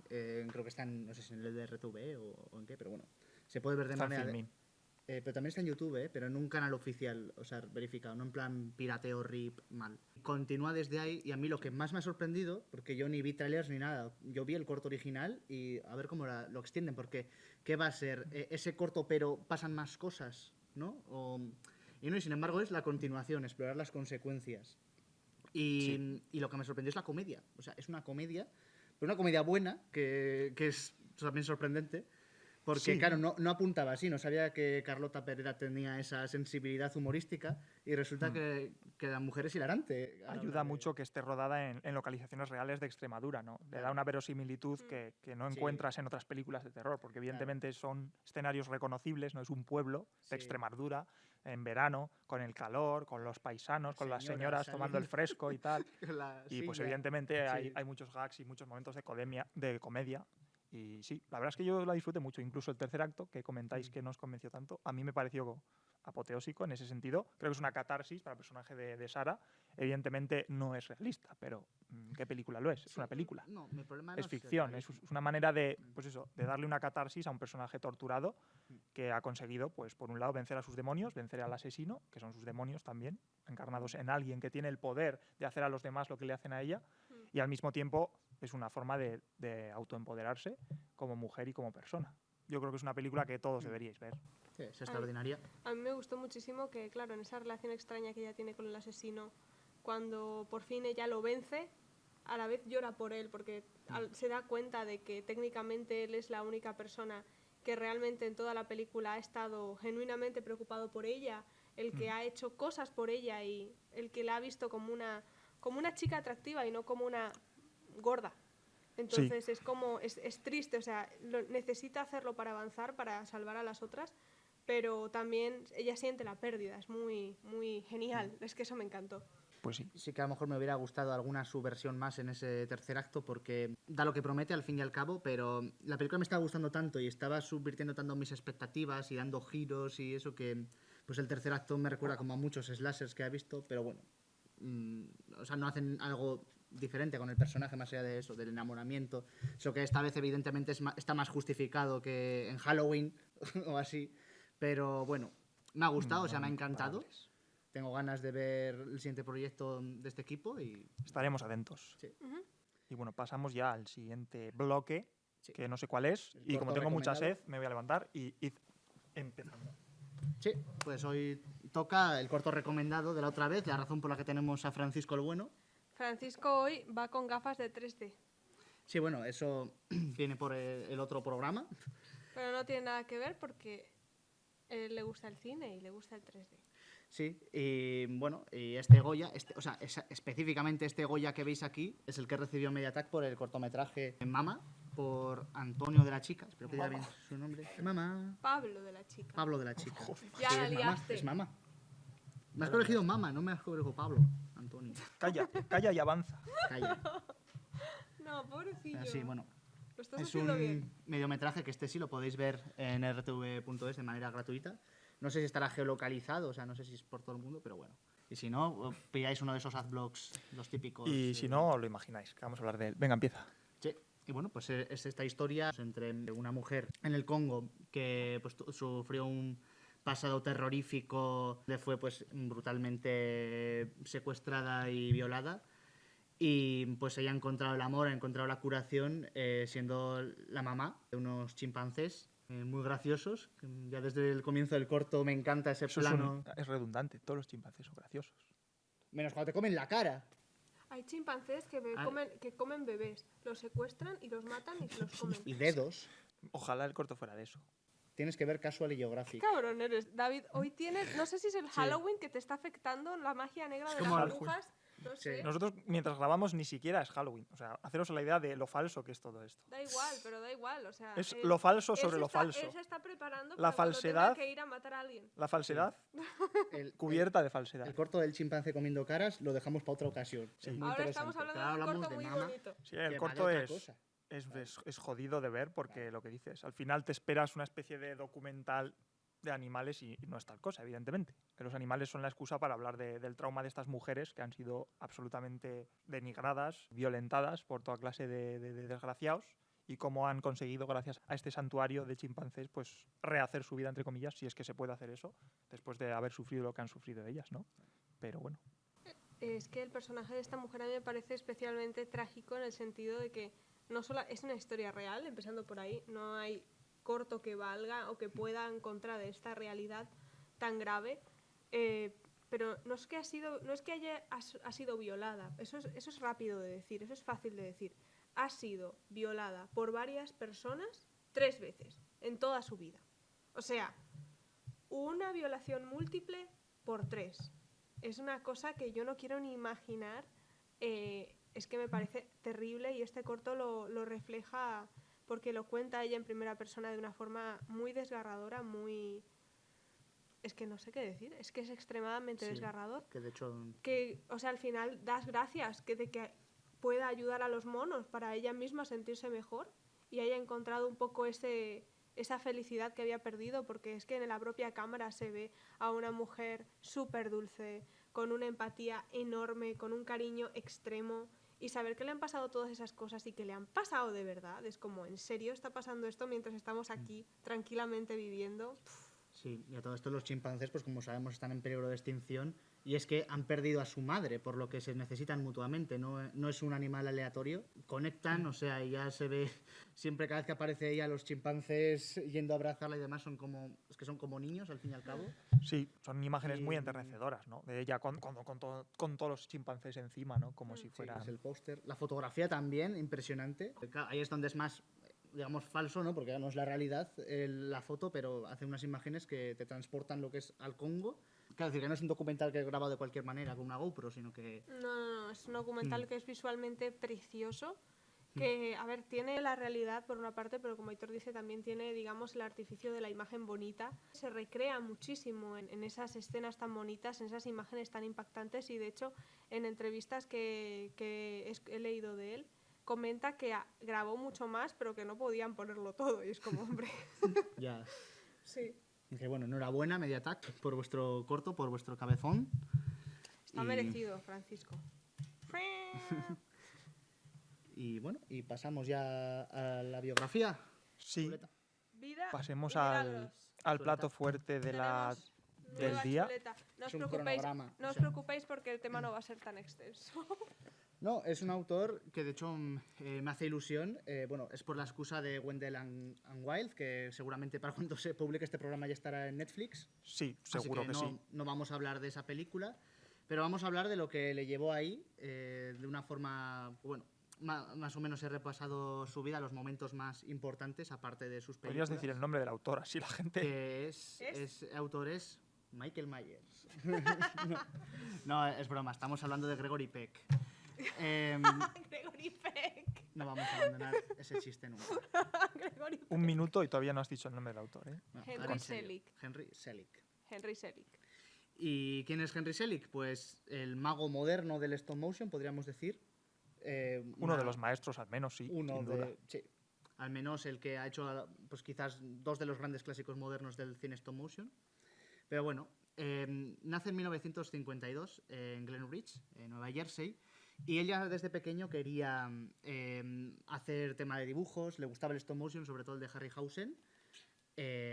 Creo que está en, no sé si en el de RTV o en qué, pero bueno, se puede ver de Está en manera... Filmin. pero también está en YouTube, pero en un canal oficial, o sea, verificado, no en plan pirateo, rip, mal. Continúa desde ahí y a mí lo que más me ha sorprendido, porque yo ni vi trailers ni nada, yo vi el corto original y a ver cómo lo extienden, porque ¿qué va a ser? Ese corto pero pasan más cosas, ¿no? Y no, y sin embargo es la continuación, explorar las consecuencias. Y lo que me sorprendió es la comedia, o sea, es una comedia, pero una comedia buena, que es también sorprendente. Porque, claro, no apuntaba así, no sabía que Carlota Perera tenía esa sensibilidad humorística y resulta que la mujer es hilarante. Ayuda mucho que esté rodada en localizaciones reales de Extremadura, ¿no? Le da una verosimilitud que no encuentras en otras películas de terror, porque evidentemente son escenarios reconocibles, no es un pueblo de Extremadura en verano, con el calor, con los paisanos, con las señoras tomando el fresco y tal. Y pues evidentemente hay muchos gags y muchos momentos de comedia. Y sí, la verdad es que yo la disfruté mucho. Incluso el tercer acto, que comentáis que no os convenció tanto, a mí me pareció apoteósico en ese sentido. Creo que es una catarsis para el personaje de Sara. Evidentemente no es realista, pero ¿qué película lo es? Es una película. No, mi problema es ficción, es una manera de darle una catarsis a un personaje torturado que ha conseguido, pues por un lado, vencer a sus demonios, vencer al asesino, que son sus demonios también, encarnados en alguien que tiene el poder de hacer a los demás lo que le hacen a ella, y al mismo tiempo es una forma de autoempoderarse como mujer y como persona. Yo creo que es una película que todos deberíais ver. Sí, es extraordinaria. A mí me gustó muchísimo que, claro, en esa relación extraña que ella tiene con el asesino, cuando por fin ella lo vence, a la vez llora por él, porque se da cuenta de que técnicamente él es la única persona que realmente en toda la película ha estado genuinamente preocupado por ella, el que ha hecho cosas por ella y el que la ha visto como una chica atractiva y no como una gorda. Entonces es triste, o sea, necesita hacerlo para avanzar, para salvar a las otras, pero también ella siente la pérdida, es muy, muy genial, es que eso me encantó. Pues sí. Sí que a lo mejor me hubiera gustado alguna subversión más en ese tercer acto porque da lo que promete al fin y al cabo, pero la película me estaba gustando tanto y estaba subvirtiendo tanto mis expectativas y dando giros y eso que pues el tercer acto me recuerda como a muchos slashers que he visto, pero bueno, o sea, no hacen algo diferente con el personaje más allá de eso, del enamoramiento. Eso que esta vez evidentemente está más justificado que en Halloween o así, pero bueno, me ha gustado, o sea, me ha encantado. Tengo ganas de ver el siguiente proyecto de este equipo y estaremos atentos. Sí. Y bueno, pasamos ya al siguiente bloque, que no sé cuál es, El y como corto tengo mucha sed, recomendado. me voy a levantar y empezando. Sí, pues hoy toca el corto recomendado de la otra vez, la razón por la que tenemos a Francisco el Bueno. Francisco hoy va con gafas de 3D. Sí, bueno, eso viene por el otro programa. Pero no tiene nada que ver porque le gusta el cine y le gusta el 3D. Sí, y bueno, y este Goya, específicamente este Goya que veis aquí, es el que recibió Mediatak por el cortometraje Mama, por Antonio de la Chica, espero que diga bien su nombre. Mama. Pablo de la Chica. Pablo de la Chica. Ya Sí, la es Mama, liaste. es Mama. Me has corregido Mama, no me has corregido Pablo, Antonio. Calla y avanza. Calla. No, pobrecillo. Sí, bueno. Lo estás Es haciendo un bien. mediometraje que sí lo podéis ver en rtv.es de manera gratuita. No sé si estará geolocalizado, o sea, no sé si es por todo el mundo, pero bueno. Y si no, pilláis uno de esos adblocks, los típicos. Y si no, lo imagináis, que vamos a hablar de él. Venga, empieza. Sí. Y bueno, pues es esta historia entre una mujer en el Congo que pues, sufrió un pasado terrorífico, le fue pues brutalmente secuestrada y violada. Y pues ella ha encontrado el amor, ha encontrado la curación siendo la mamá de unos chimpancés muy graciosos. Ya desde el comienzo del corto me encanta ese Eso plano. es redundante, todos los chimpancés son graciosos. Menos cuando te comen la cara. Hay chimpancés que comen bebés, los secuestran y los matan y se los comen. Y dedos. Ojalá el corto fuera de eso. Tienes que ver Casual y Geographic. Cabrón eres, David. Hoy tienes, no sé si es el Halloween que te está afectando la magia negra de como las el agujas. No sé. Nosotros, mientras grabamos, ni siquiera es Halloween. O sea, haceros la idea de lo falso que es todo esto. Da igual, pero da igual. O sea, Es lo falso sobre lo falso. Él se está preparando La para cuando falsedad- tenga que ir a matar a alguien. La falsedad El, cubierta de falsedad. el corto del chimpancé comiendo caras lo dejamos para otra ocasión. Sí. Es muy Ahora interesante. estamos Pero hablando de un hablamos corto muy Mama, bonito. Sí, el que corto vale otra es, cosa. es jodido de ver porque lo que dices, al final te esperas una especie de documental de animales y no es tal cosa, evidentemente. Que los animales son la excusa para hablar del trauma de estas mujeres que han sido absolutamente denigradas, violentadas por toda clase de desgraciados y cómo han conseguido, gracias a este santuario de chimpancés, pues rehacer su vida, entre comillas, si es que se puede hacer eso, después de haber sufrido lo que han sufrido ellas, ¿no? Pero bueno. Es que el personaje de esta mujer a mí me parece especialmente trágico en el sentido de que no solo es una historia real, empezando por ahí, no hay corto que valga o que pueda en contra de esta realidad tan grave, pero no es que ha sido violada, eso es rápido de decir, eso es fácil de decir. Ha sido violada por varias personas 3 veces en toda su vida. O sea, una violación múltiple por 3. Es una cosa que yo no quiero ni imaginar. Es que me parece terrible y este corto lo refleja porque lo cuenta ella en primera persona de una forma muy desgarradora, muy... Es que no sé qué decir, es que es extremadamente desgarrador. Que de hecho... O sea, al final das gracias de que pueda ayudar a los monos para ella misma sentirse mejor y haya encontrado un poco esa felicidad que había perdido, porque es que en la propia cámara se ve a una mujer súper dulce, con una empatía enorme, con un cariño extremo, y saber que le han pasado todas esas cosas y que le han pasado de verdad, es como, ¿en serio está pasando esto mientras estamos aquí tranquilamente viviendo? Sí, y a todo esto los chimpancés, pues como sabemos, están en peligro de extinción, y es que han perdido a su madre, por lo que se necesitan mutuamente, no es un animal aleatorio. Conectan, o sea, y ya se ve siempre, cada vez que aparece ella, los chimpancés yendo a abrazarla y demás, son como niños, al fin y al cabo. Sí, son imágenes muy enternecedoras, ¿no? De ella con todos los chimpancés encima, ¿no? Como si fuera... Sí, es el póster. La fotografía también, impresionante. Claro, ahí es donde es más, digamos, falso, ¿no? Porque no es la realidad la foto, pero hace unas imágenes que te transportan lo que es al Congo. Claro, decir que no es un documental que he grabado de cualquier manera con una GoPro, sino que... No, es un documental que es visualmente precioso, que, a ver, tiene la realidad por una parte, pero como Aitor dice, también tiene, digamos, el artificio de la imagen bonita. Se recrea muchísimo en esas escenas tan bonitas, en esas imágenes tan impactantes, y de hecho, en entrevistas que he leído de él, comenta que grabó mucho más, pero que no podían ponerlo todo, y es como, hombre... Ya. Sí. Que bueno, enhorabuena, Mediatak, por vuestro corto, por vuestro cabezón. Está merecido, Francisco. Y bueno, y pasamos ya a la biografía. Sí, Vida pasemos y milagros. al plato fuerte del Nueva día. chuleta. No os Es un preocupéis, cronograma, no o os sea. preocupéis porque el tema no va a ser tan extenso. No, es un autor que de hecho me hace ilusión. Bueno, es por la excusa de Wendell and Wild, que seguramente para cuando se publique este programa ya estará en Netflix. Sí, seguro Así que sí. No vamos a hablar de esa película, pero vamos a hablar de lo que le llevó ahí, de una forma, bueno, más o menos he repasado su vida, los momentos más importantes, aparte de sus películas. Podrías decir el nombre del autor, así la gente... Que autor es Michael Myers. no, es broma, estamos hablando de Gregory Peck. Gregory Peck. No vamos a abandonar ese chiste nunca. Gregory Peck. Un minuto y todavía no has dicho el nombre del autor, ¿eh? No, Henry ahora en serio. Selick. Henry Selick. Henry Selick. ¿Y quién es Henry Selick? Pues el mago moderno del stop motion, podríamos decir. Uno de los maestros, al menos, sí, sin duda. Sí, al menos el que ha hecho, pues quizás 2 de los grandes clásicos modernos del cine stop motion. Pero bueno, nace en 1952 en Glen Ridge, en Nueva Jersey, y él ya desde pequeño quería hacer tema de dibujos, le gustaba el stop motion, sobre todo el de Harryhausen.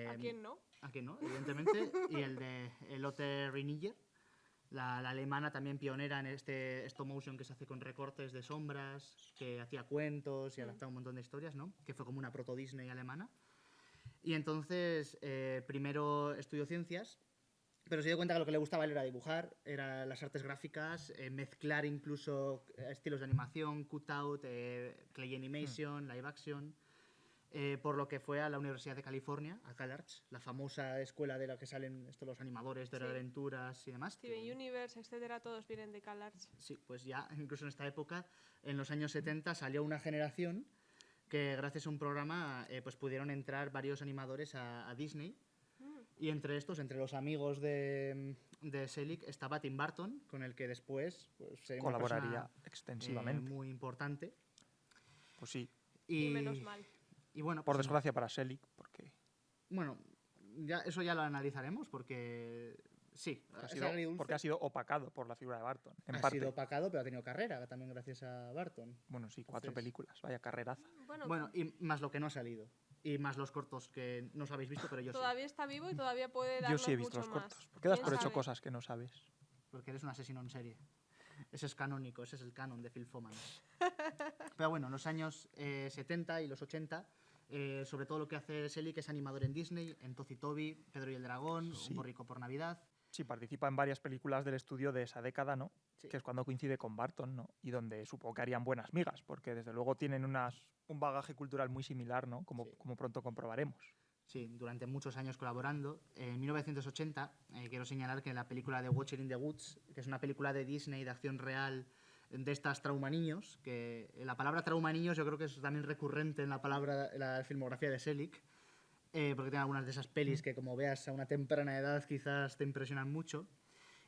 ¿A quién no? ¿A quién no? Evidentemente. Y el de Lotte Reiniger, la alemana también pionera en este stop motion que se hace con recortes de sombras, que hacía cuentos y adaptaba un montón de historias, ¿no? Que fue como una proto Disney alemana. Y entonces primero estudió ciencias, pero se dio cuenta que lo que le gustaba a él era dibujar, eran las artes gráficas, mezclar incluso estilos de animación, cutout, clay animation, live action, por lo que fue a la Universidad de California, a CalArts, la famosa escuela de la que salen los animadores de aventuras y demás. Steven Universe, etcétera, todos vienen de CalArts. Sí, pues ya incluso en esta época, en los años 70, salió una generación que gracias a un programa pues pudieron entrar varios animadores a Disney. Y entre estos, entre los amigos de Selick, estaba Tim Burton, con el que después pues, sería una colaboraría persona, extensivamente. muy importante. Pues sí. Y menos mal. Y bueno, Por pues, desgracia para Selick, porque... Bueno, eso ya lo analizaremos, porque Sí, Que ha es sido- agridulce. porque ha sido opacado por la figura de Barton. En Ha parte. sido opacado, pero ha tenido carrera también gracias a Barton. Bueno, sí, 4 Entonces- películas. Vaya carreraza. Bueno, y más lo que no ha salido. Y más los cortos que no os habéis visto, pero yo sí. todavía está vivo y todavía puede Yo darnos sí he visto mucho los cortos. más. ¿Por qué das ¿Quién por hecho sabe? cosas que no sabes? Porque eres un asesino en serie. Ese es canónico, ese es el canon de Phil Foman. Pero bueno, en los años 70 y los 80, sobre todo lo que hace Selig, que es animador en Disney, en Toz y Toby, Pedro y el Dragón, Sí. Un borrico por Navidad. Sí, participa en varias películas del estudio de esa década, ¿no? Sí. Que es cuando coincide con Barton, ¿no? Y donde supongo que harían buenas migas, porque desde luego tienen un bagaje cultural muy similar, ¿no? Como, Sí. como pronto comprobaremos. Sí, durante muchos años colaborando. En 1980, quiero señalar que la película de Watcher in the Woods, que es una película de Disney de acción real de estas traumaniños, que la palabra traumaniños yo creo que es también recurrente en la filmografía de Selig, porque tiene algunas de esas pelis que como veas a una temprana edad quizás te impresionan mucho.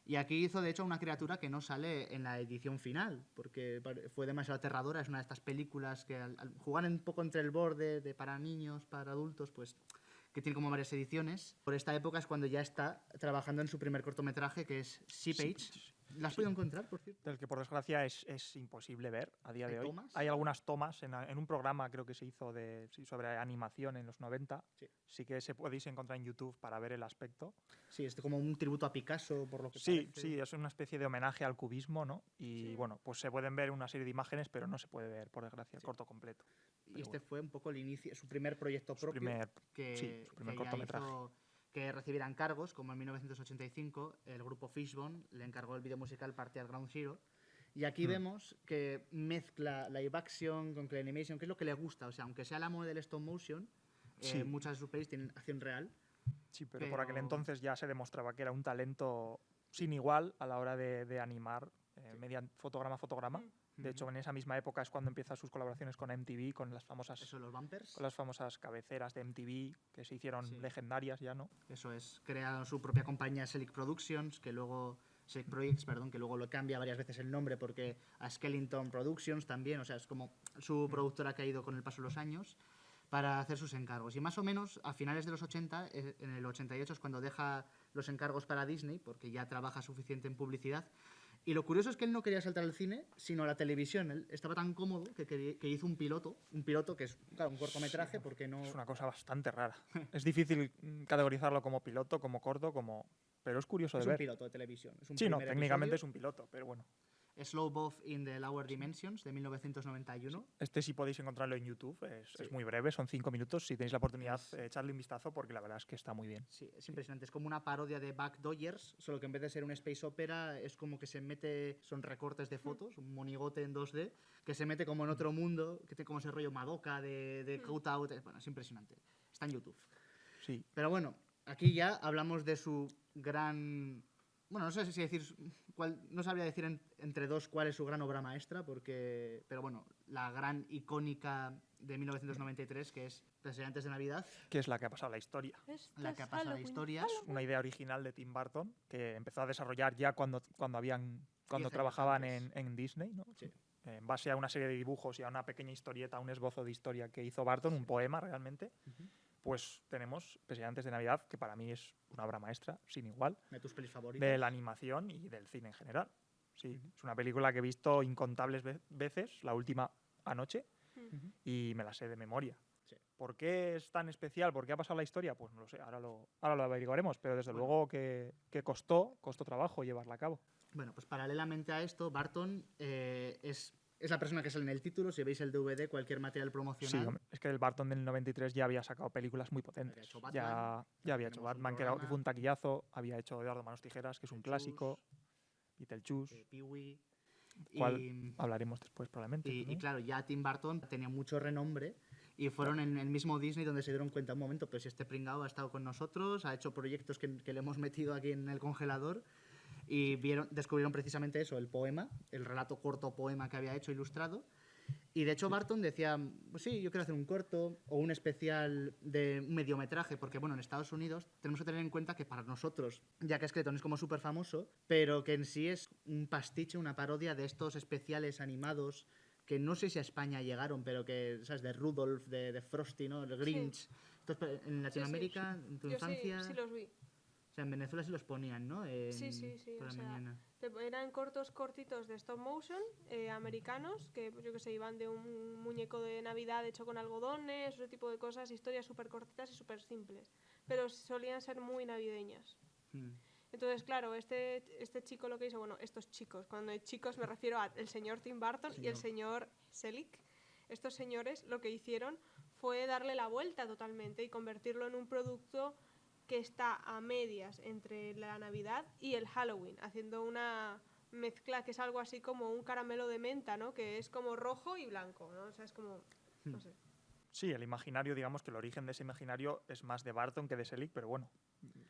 Y aquí hizo de hecho una criatura que no sale en la edición final, porque fue demasiado aterradora. Es una de estas películas que al jugar un poco entre el borde de para niños, para adultos, pues que tiene como varias ediciones. Por esta época es cuando ya está trabajando en su primer cortometraje, que es Seepage. ¿La has podido encontrar, por cierto? Del que por desgracia es imposible ver a día de ¿Hay hoy. tomas? Hay algunas tomas en un programa, creo que se hizo sobre animación en los 90. Sí. Sí que se podéis encontrar en YouTube para ver el aspecto. Sí, es como un tributo a Picasso, por lo que Sí, parece. sí, es una especie de homenaje al cubismo, ¿no? Y Sí. bueno, pues se pueden ver una serie de imágenes, pero no se puede ver, por desgracia, el Sí. corto completo. Y este fue un poco el inicio, su primer proyecto Su propio. primer, que, sí, su primer que ya cortometraje. hizo que recibiera encargos, como en 1985 el grupo Fishbone le encargó el vídeo musical Party at Ground Zero. Y aquí vemos que mezcla live action con clay animation, que es lo que le gusta. O sea, aunque sea el amo del stop motion, Sí. muchas de sus pelis tienen acción real. Sí, pero por aquel pero- entonces ya se demostraba que era un talento sin igual a la hora de animar mediante fotograma a fotograma. De hecho, en esa misma época es cuando empieza sus colaboraciones con MTV, con las Eso, los bumpers. famosas cabeceras de MTV que se hicieron Sí. legendarias ya, ¿no? Eso es, crea su propia compañía Selig Productions, Selig Projects, perdón, que luego lo cambia varias veces el nombre porque a Skellington Productions también, o sea, es como su productora que ha ido con el paso de los años para hacer sus encargos. Y más o menos a finales de los 80, en el 88 es cuando deja los encargos para Disney, porque ya trabaja suficiente en publicidad. Y lo curioso es que él no quería saltar al cine, sino a la televisión. Él estaba tan cómodo que hizo un piloto que es claro, un cortometraje, porque no... Es una cosa bastante rara. Es difícil categorizarlo como piloto, como corto, pero es curioso Es de un ver. piloto de televisión. Es un Sí, no, primer técnicamente es episodio. un piloto, pero bueno. Slow Both in the Lower Dimensions, de 1991. Este sí podéis encontrarlo en YouTube, es muy breve, son 5 minutos. Si tenéis la oportunidad, echarle un vistazo porque la verdad es que está muy bien. Sí, es impresionante. Es como una parodia de Buck Dodgers, solo que en vez de ser un space opera, es como que se mete, son recortes de fotos, un monigote en 2D, que se mete como en otro mundo, que tiene como ese rollo Madoka de cutout. Bueno, es impresionante. Está en YouTube. Sí, Pero bueno, aquí ya hablamos de su gran... Bueno, no sé si decir cuál, no sabría decir entre dos cuál es su gran obra maestra, pero bueno, la gran icónica de 1993, que es Presidentes de Navidad, que es la que ha pasado a la historia. Este la que ha es pasado a la Halloween, historia. Halloween. Una idea original de Tim Burton que empezó a desarrollar ya cuando 10 años trabajaban antes. en Disney, ¿no? Sí. En base a una serie de dibujos y a una pequeña historieta, un esbozo de historia que hizo Barton, un poema realmente, pues tenemos Presidentes de Navidad, que para mí es una obra maestra, sin igual, De tus pelis favoritas. de la animación y del cine en general. Sí, es una película que he visto incontables veces, la última anoche, y me la sé de memoria. Sí. ¿Por qué es tan especial? ¿Por qué ha pasado la historia? Pues no lo sé, ahora lo averiguaremos, pero desde Bueno. luego que costó trabajo llevarla a cabo. Bueno, pues paralelamente a esto, Barton es la persona que sale en el título. Si veis el DVD, cualquier material Sí, promocional. hombre, es que el Barton del 93 ya había sacado películas muy potentes. hecho Batman, Ya había hecho tenemos un Batman, que programa. fue un taquillazo, había hecho Eduardo Manos Tijeras, que es un clásico, Beetlejuice, Pee-wee. cual Y, hablaremos después probablemente. y también. claro, ya Tim Burton tenía mucho renombre y fueron en el mismo Disney donde se dieron cuenta un momento, pues este pringao ha estado con nosotros, ha hecho proyectos que le hemos metido aquí en el congelador y descubrieron precisamente eso, el poema, el relato corto poema que había hecho ilustrado. Y de hecho Barton decía, pues sí, yo quiero hacer un corto o un especial de un mediometraje, porque bueno, en Estados Unidos tenemos que tener en cuenta que para nosotros, ya que Skeleton es como súper famoso, pero que en sí es un pastiche, una parodia de estos especiales animados que no sé si a España llegaron, pero que, ¿sabes? De Rudolph, de Frosty, ¿no? El Grinch. Entonces, en Latinoamérica, en tu Yo infancia... sí los vi. O sea, en Venezuela sí los ponían, ¿no? Sí, Por o la sea, mañana. eran cortitos de stop motion americanos, que pues, yo que sé, iban de un muñeco de Navidad hecho con algodones, ese tipo de cosas, historias súper cortitas y súper simples, pero solían ser muy navideñas. Mm. Entonces, claro, este chico lo que hizo, bueno, estos chicos, cuando hay chicos me refiero al señor Tim Burton y el señor Selick. Estos señores lo que hicieron fue darle la vuelta totalmente y convertirlo en un producto que está a medias entre la Navidad y el Halloween, haciendo una mezcla que es algo así como un caramelo de menta, ¿no? Que es como rojo y blanco, ¿no? O sea, es como, no sé. Sí, el imaginario, digamos que el origen de ese imaginario es más de Barton que de Selick, pero bueno,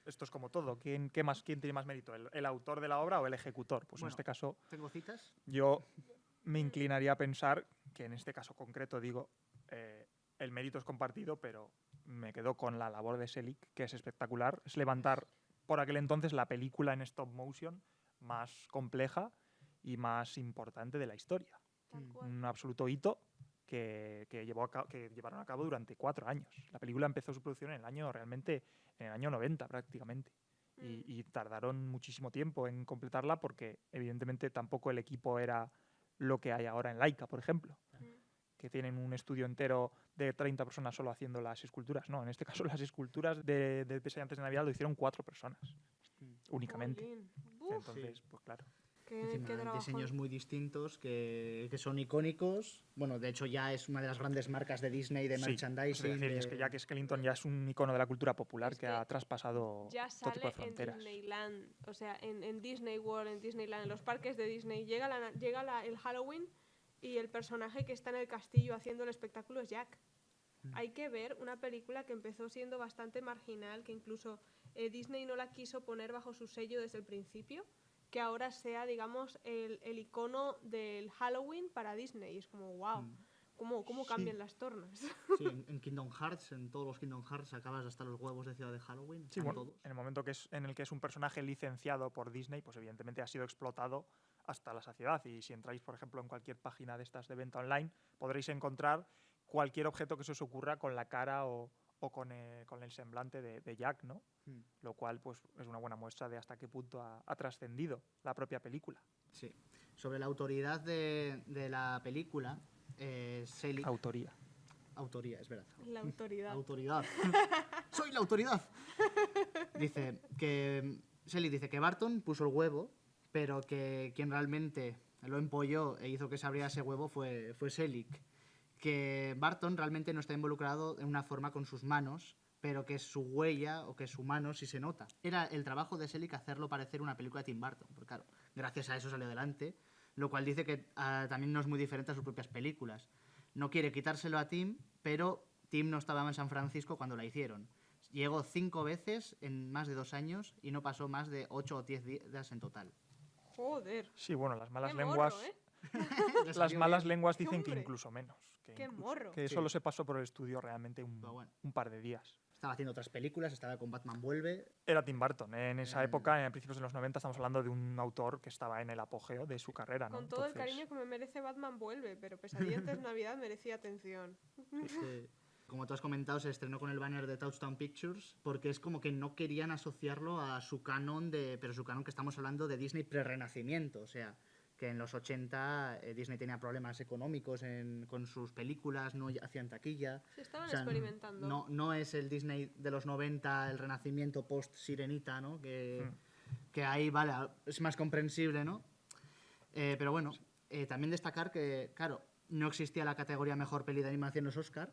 esto es como todo. ¿Quién tiene más mérito? ¿El autor de la obra o el ejecutor? Pues Bueno, en este caso, ¿tengo citas? yo me inclinaría a pensar que en este caso concreto, digo, el mérito es compartido, pero me quedo con la labor de Selick, que es espectacular. Es levantar por aquel entonces la película en stop motion más compleja y más importante de la historia. Tal cual. Un absoluto hito que llevaron a cabo durante 4 años. La película empezó su producción en el año 90 prácticamente. Y tardaron muchísimo tiempo en completarla porque evidentemente tampoco el equipo era lo que hay ahora en Laika, por ejemplo, que tienen un estudio entero de 30 personas solo haciendo las esculturas. No, en este caso las esculturas de Pese antes de Navidad lo hicieron 4 personas únicamente. Jolín. Uf, Entonces, pues claro. qué Encima, trabajón. diseños muy distintos que son icónicos. Bueno, de hecho ya es una de las grandes marcas de Disney de Sí, merchandising. es decir, es que Jack Skellington ya es un icono de la cultura popular Es que que ha traspasado ya todo tipo sale de en fronteras. Disneyland, o sea, en Disney World, en Disneyland, en los parques de Disney. Llega el Halloween y el personaje que está en el castillo haciendo el espectáculo es Jack. Hay que ver una película que empezó siendo bastante marginal, que incluso Disney no la quiso poner bajo su sello desde el principio, que ahora sea, digamos, el icono del Halloween para Disney. Y es como, wow, ¿cómo cambian las tornas? Sí, en Kingdom Hearts, en todos los Kingdom Hearts acabas hasta los huevos de Ciudad de Halloween. Sí, Están bueno, todos. en el momento en el que es un personaje licenciado por Disney, pues evidentemente ha sido explotado hasta la saciedad. Y si entráis, por ejemplo, en cualquier página de estas de venta online, podréis encontrar cualquier objeto que se os ocurra con la cara o con el semblante de Jack, ¿no? Lo cual pues, es una buena muestra de hasta qué punto ha trascendido la propia película. Sí. Sobre la autoridad de la película, Selick... Autoría, es verdad. La autoridad. Autoridad. ¡Soy la autoridad! Selick dice que Barton puso el huevo, pero que quien realmente lo empolló e hizo que se abriera ese huevo fue Selick. Que Barton realmente no está involucrado en una forma con sus manos, pero que su huella o que su mano sí se nota. Era el trabajo de Selick hacerlo parecer una película de Tim Burton, porque claro, gracias a eso salió adelante, lo cual dice que también no es muy diferente a sus propias películas. No quiere quitárselo a Tim, pero Tim no estaba en San Francisco cuando la hicieron. Llegó 5 veces en más de 2 años y no pasó más de 8 o 10 días en total. Joder. Sí, bueno, las malas Qué lenguas... morro, ¿eh? Las malas lenguas dicen que Hombre. incluso menos. Qué morro. Que Sí. solo se pasó por el estudio realmente bueno. un par de días. Estaba haciendo otras películas, estaba con Batman Vuelve. Era Tim Burton. En esa época, en principios de los 90, estamos hablando de un autor que estaba en el apogeo de su carrera, ¿no? Con todo el Entonces, cariño que me merece Batman Vuelve, pero Pesadilla antes de Navidad merecía atención. Sí. Como tú has comentado, se estrenó con el banner de Touchstone Pictures porque es como que no querían asociarlo a su canon pero su canon que estamos hablando de Disney pre-renacimiento, o sea, que en los 80 Disney tenía problemas económicos con sus películas, no hacían taquilla. Se estaban O sea, experimentando. no es el Disney de los 90, el renacimiento post-Sirenita, ¿no? Que ahí, vale, es más comprensible, ¿no? Pero bueno, también destacar que, claro, no existía la categoría Mejor Peli de Animación en los Oscar,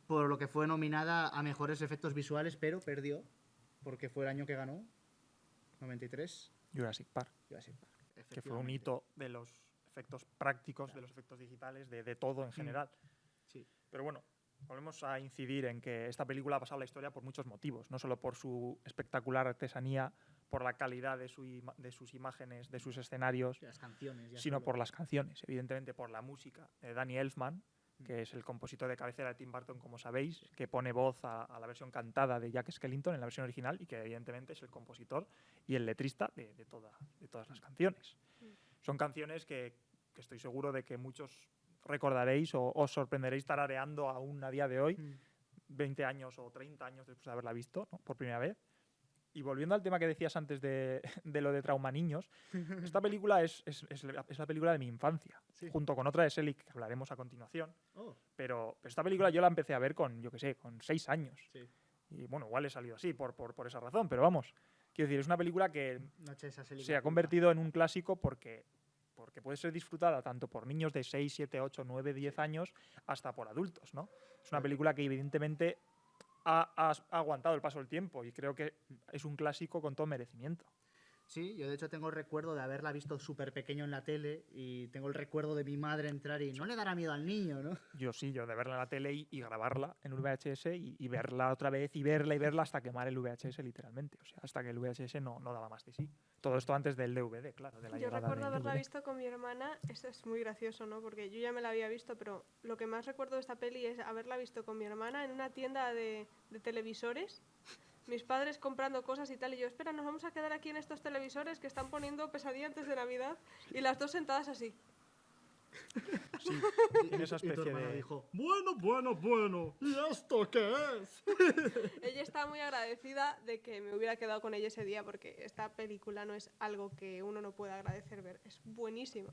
por lo que fue nominada a Mejores Efectos Visuales, pero perdió, porque fue el año que ganó, 93, Jurassic Park, que fue un efectivamente. hito de los efectos prácticos, de los efectos digitales, de todo en general. Sí. Pero bueno, volvemos a incidir en que esta película ha pasado a la historia por muchos motivos, no solo por su espectacular artesanía, por la calidad de sus imágenes, de sus escenarios, Las canciones, ya sino solo. por las canciones, evidentemente por la música de Danny Elfman, que es el compositor de cabecera de Tim Burton, como sabéis, que pone voz a la versión cantada de Jack Skellington en la versión original y que evidentemente es el compositor y el letrista de todas las canciones. Son canciones que estoy seguro de que muchos recordaréis o os sorprenderéis tarareando aún a día de hoy, 20 años o 30 años después de haberla visto, ¿no? Por primera vez. Y volviendo al tema que decías antes de lo de trauma niños, esta película es la película de mi infancia, Sí. junto con otra de Selig que hablaremos a continuación. Oh, Pero esta película yo la empecé a ver con, yo qué sé, con 6 años. sí. Y bueno, igual he salido así por esa razón, pero vamos. Quiero decir, es una película que Noche de esa se ha culpa. convertido en un clásico porque puede ser disfrutada tanto por niños de 6, 7, 8, 9, 10 años hasta por adultos, ¿no? Es una película que evidentemente ha aguantado el paso del tiempo y creo que es un clásico con todo merecimiento. Sí, yo de hecho tengo el recuerdo de haberla visto súper pequeño en la tele y tengo el recuerdo de mi madre entrar y no le dará miedo al niño, ¿no? Yo sí, yo de verla en la tele y grabarla en VHS y verla otra vez y verla hasta quemar el VHS literalmente. O sea, hasta que el VHS no daba más de sí. Todo esto antes del DVD, claro, de la Yo llegada recuerdo del haberla DVD. visto con mi hermana, eso es muy gracioso, ¿no? Porque yo ya me la había visto, pero lo que más recuerdo de esta peli es haberla visto con mi hermana en una tienda de televisores, mis padres comprando cosas y tal, y yo, espera, nos vamos a quedar aquí en estos televisores que están poniendo Pesadilla antes de Navidad, y las dos sentadas así. Sí, tiene esa Y tu especie hermana de... dijo, bueno, ¿y esto qué es? Ella está muy agradecida de que me hubiera quedado con ella ese día, porque esta película no es algo que uno no pueda agradecer ver, es buenísima.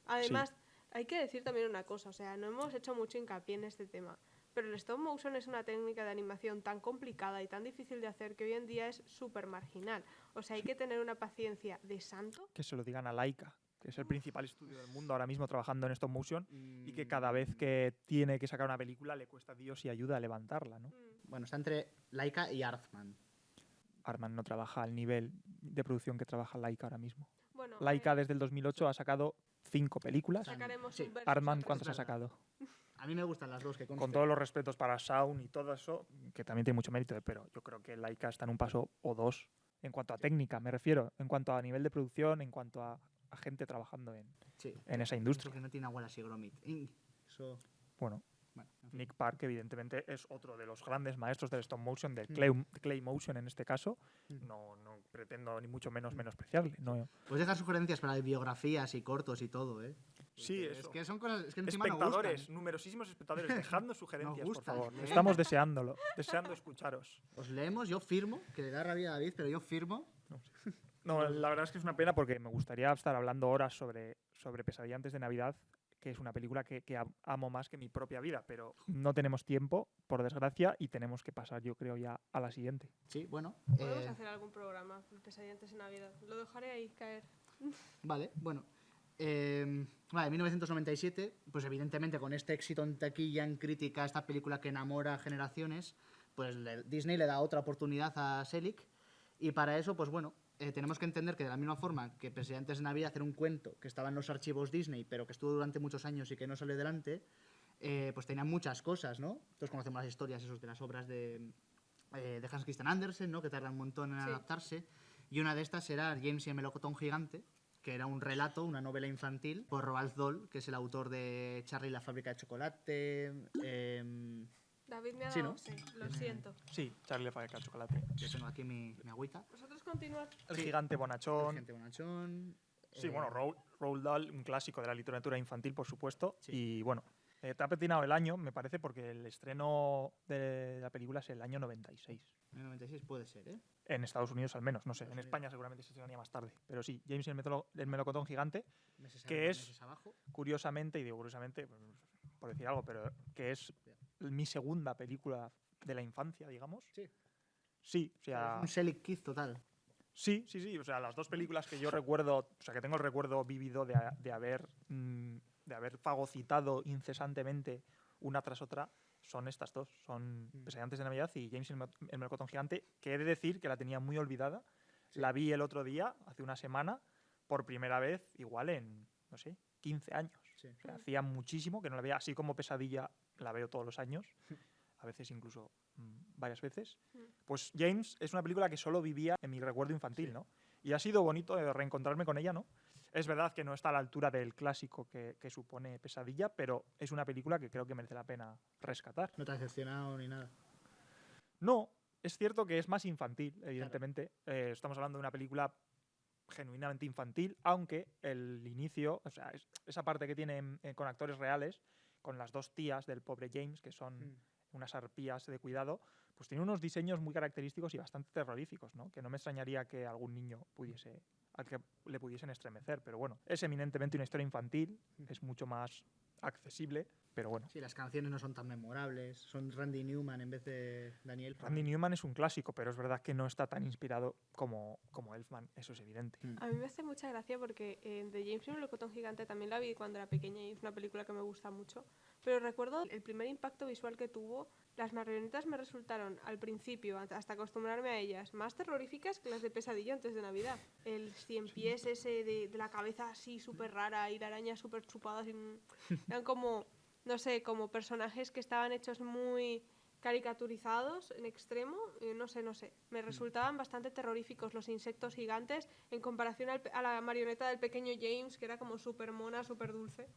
Además, hay que decir también una cosa, o sea, no hemos hecho mucho hincapié en este tema, pero el stop motion es una técnica de animación tan complicada y tan difícil de hacer que hoy en día es súper marginal. O sea, hay que tener una paciencia de santo. Que se lo digan a Laika, que es el principal estudio del mundo ahora mismo trabajando en stop motion y que cada vez que tiene que sacar una película le cuesta Dios y ayuda a levantarla, ¿no? Bueno, está entre Laika y Artman. Arman no trabaja al nivel de producción que trabaja Laika ahora mismo. Bueno, Laika desde el 2008 ha sacado 5 películas. sacaremos Sí. un versus Arman, al ¿cuántos ha respecto. sacado? A mí me gustan las dos que conste. Con todos los respetos para Sound y todo eso, que también tiene mucho mérito, pero yo creo que Laika está en un paso o dos en cuanto a técnica, me refiero, en cuanto a nivel de producción, en cuanto a gente trabajando Sí. en esa Eso industria. que no tiene abuelas y Gromit. Eso, Bueno, bueno, en fin. Nick Park, evidentemente, es otro de los grandes maestros del stop motion, del Mm. clay motion en este caso. Mm. No pretendo ni mucho menos menospreciarle. No. Pues dejar sugerencias para biografías y cortos y todo, ¿eh? Sí, Es eso. que son cosas es que encima nos Espectadores, gustan. numerosísimos espectadores, dejadnos sugerencias, por gustan, favor. ¿eh? Estamos deseando escucharos. Os leemos, yo firmo, que le da rabia a David, pero yo firmo. No, la verdad es que es una pena porque me gustaría estar hablando horas sobre Pesadilla antes de Navidad, que es una película que amo más que mi propia vida, pero no tenemos tiempo, por desgracia, y tenemos que pasar, yo creo, ya a la siguiente. Sí, bueno. Podemos hacer algún programa de Pesadilla antes de Navidad. Lo dejaré ahí caer. Vale, bueno. Vale, 1997, pues evidentemente con este éxito en taquilla, en crítica, esta película que enamora a generaciones, pues Disney le da otra oportunidad a Selig. Y para eso, pues bueno, tenemos que entender que de la misma forma que Pesadilla antes de Navidad era un cuento que estaba en los archivos Disney, pero que estuvo durante muchos años y que no salió adelante, pues tenía muchas cosas, ¿no? Todos conocemos las historias esos de las obras de Hans Christian Andersen, ¿no? Que tardan un montón en Sí. adaptarse. Y una de estas era James y el melocotón gigante, que era un relato, una novela infantil, por Roald Dahl, que es el autor de Charlie y la fábrica de chocolate. David me ha Sí, dado, ¿no? sí, lo siento. Sí, Charlie le falla el chocolate. Yo tengo aquí mi agüita. Vosotros continuad. El Sí. gigante bonachón. Gente bonachón. Sí, bueno, Roald Dahl, un clásico de la literatura infantil, por supuesto. Sí. Y bueno, te ha patinado el año, me parece, porque el estreno de la película es el año 96. 96 puede ser, ¿eh? En Estados Unidos al menos, no sé. En Estados España seguramente se estrenaría más tarde. Pero sí, James y el melocotón gigante, Meses ¿Qué arriba, es? meses abajo. curiosamente, y digo curiosamente, pues, por decir algo, pero que es mi segunda película de la infancia, digamos. Sí. Sí, o sea, Es un Selig Kid total. sí. O sea, las dos películas que yo recuerdo, o sea, que tengo el recuerdo vívido de haber fagocitado incesantemente una tras otra, son estas dos. Son Pesadilla antes de Navidad y James y el melocotón gigante, que he de decir que la tenía muy olvidada. Sí. La vi el otro día, hace una semana, por primera vez, igual en, no sé, 15 años. Sí. O sea, hacía muchísimo que no la veía, así como Pesadilla la veo todos los años, a veces incluso varias veces. Pues James es una película que solo vivía en mi recuerdo infantil, Sí. ¿no? Y ha sido bonito reencontrarme con ella, ¿no? Es verdad que no está a la altura del clásico que supone Pesadilla, pero es una película que creo que merece la pena rescatar. No te ha decepcionado ni nada. No, es cierto que es más infantil, evidentemente. Estamos hablando de una película genuinamente infantil, aunque el inicio, o sea, esa parte que tiene con actores reales, con las dos tías del pobre James, que son unas arpías de cuidado, pues tiene unos diseños muy característicos y bastante terroríficos, ¿no? Que no me extrañaría que algún niño al que le pudiesen estremecer, pero bueno, es eminentemente una historia infantil, es mucho más accesible, pero bueno. Sí, las canciones no son tan memorables, son Randy Newman en vez de Daniel. Randy Newman es un clásico, pero es verdad que no está tan inspirado como Elfman, eso es evidente. A mí me hace mucha gracia porque de James y el melocotón gigante también la vi cuando era pequeña y es una película que me gusta mucho, pero recuerdo el primer impacto visual que tuvo. Las marionetas me resultaron al principio, hasta acostumbrarme a ellas, más terroríficas que las de Pesadilla antes de Navidad. El cien pies ese de la cabeza así súper rara y la araña súper chupada, eran como, no sé, como personajes que estaban hechos muy caricaturizados en extremo, no sé, me resultaban bastante terroríficos los insectos gigantes en comparación a la marioneta del pequeño James, que era como súper mona, súper dulce.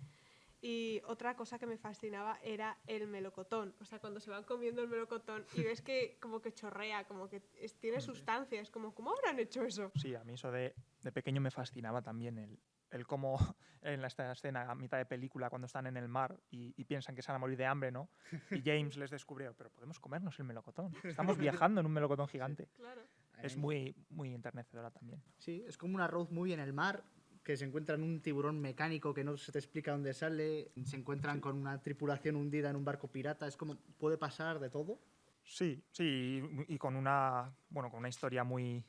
Y otra cosa que me fascinaba era el melocotón, o sea, cuando se van comiendo el melocotón y ves que como que chorrea, como que tiene sustancia, es como, ¿cómo habrán hecho eso? Sí, a mí eso de pequeño me fascinaba también el cómo en esta escena a mitad de película cuando están en el mar y piensan que se van a morir de hambre, ¿no? Y James les descubrió, pero podemos comernos el melocotón, estamos viajando en un melocotón gigante. Sí, claro. Es muy, muy enternecedora también. Sí, es como una road movie en el mar, que se encuentran un tiburón mecánico que no se te explica dónde sale, se encuentran con una tripulación hundida en un barco pirata, es como, puede pasar de todo. Sí, y con una historia muy,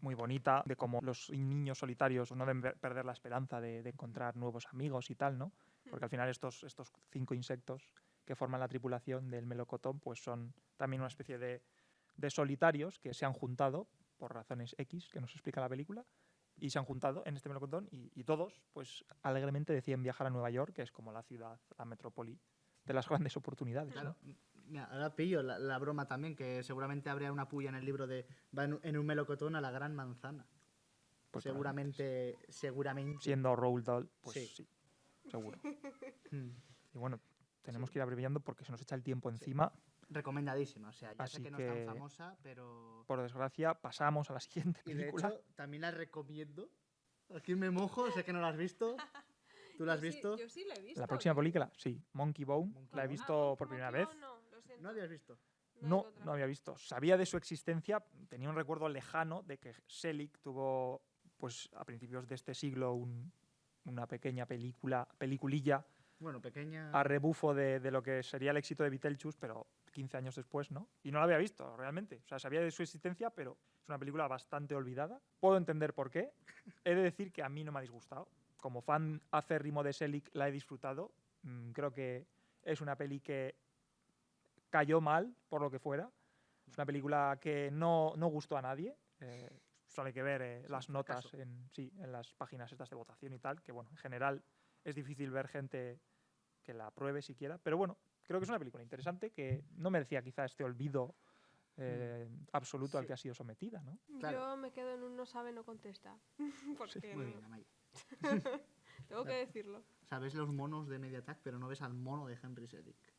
muy bonita de cómo los niños solitarios no deben perder la esperanza de encontrar nuevos amigos y tal, ¿no? Porque al final estos 5 insectos que forman la tripulación del melocotón pues son también una especie de solitarios que se han juntado por razones X, que nos explica la película, y se han juntado en este melocotón y todos pues alegremente deciden viajar a Nueva York, que es como la ciudad, la metrópoli de las grandes oportunidades. Claro. ¿No? Mira, ahora pillo la broma también, que seguramente habría una puya en el libro de va en un melocotón a la gran manzana. Pues seguramente. Siendo Roald Dahl, pues Sí. sí, seguro. Mm. Y bueno, tenemos que ir abreviando porque se nos echa el tiempo encima. Recomendadísima, o sea, ya Así sé que no es tan que, famosa, pero... por desgracia, pasamos a la siguiente Y de película. hecho, también la recomiendo. Aquí me mojo, sé que no la has visto. ¿Tú la has visto? Yo sí la he visto. La próxima película, sí, Monkey Bone, la he visto por primera vez. No, lo siento. ¿No habías visto? No había visto. Sabía de su existencia, tenía un recuerdo lejano de que Selig tuvo, pues a principios de este siglo, una pequeña peliculilla Bueno, pequeña... a rebufo de lo que sería el éxito de Beetlejuice, pero 15 años después, ¿no? Y no la había visto, realmente. O sea, sabía de su existencia, pero es una película bastante olvidada. Puedo entender por qué. He de decir que a mí no me ha disgustado. Como fan acérrimo de Selig la he disfrutado. Creo que es una peli que cayó mal, por lo que fuera. Es una película que no gustó a nadie. Solo hay que ver las notas en las páginas estas de votación y tal, que bueno, en general es difícil ver gente que la apruebe siquiera, pero bueno, creo que es una película interesante que no merecía quizá este olvido absoluto al que ha sido sometida, ¿no? Claro. Yo me quedo en un no sabe, no contesta. Porque Muy bien, Amaya. tengo que decirlo. O sea, ves los monos de Mediatak, pero no ves al mono de Henry Selick.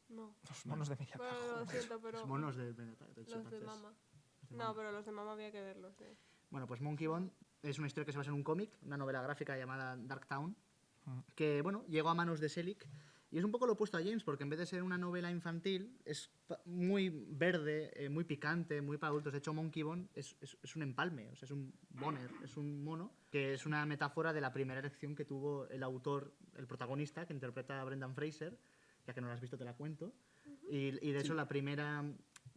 No. Los monos de media Bueno, lo siento, pero Los monos de Mediatak. De los de Chimpancés. Mama. Los de No, Mama. pero los de Mama había que verlos. Bueno, pues Monkey Bone es una historia que se basa en un cómic, una novela gráfica llamada Dark Town, Mm. que, bueno, llegó a manos de Selick. Y es un poco lo opuesto a James, porque en vez de ser una novela infantil, es muy verde, muy picante, muy para adultos. De hecho, Monkey Bone es un empalme, o sea, es un boner, es un mono, que es una metáfora de la primera elección que tuvo el autor, el protagonista, que interpreta a Brendan Fraser, ya que no la has visto te la cuento. Y de hecho la primera...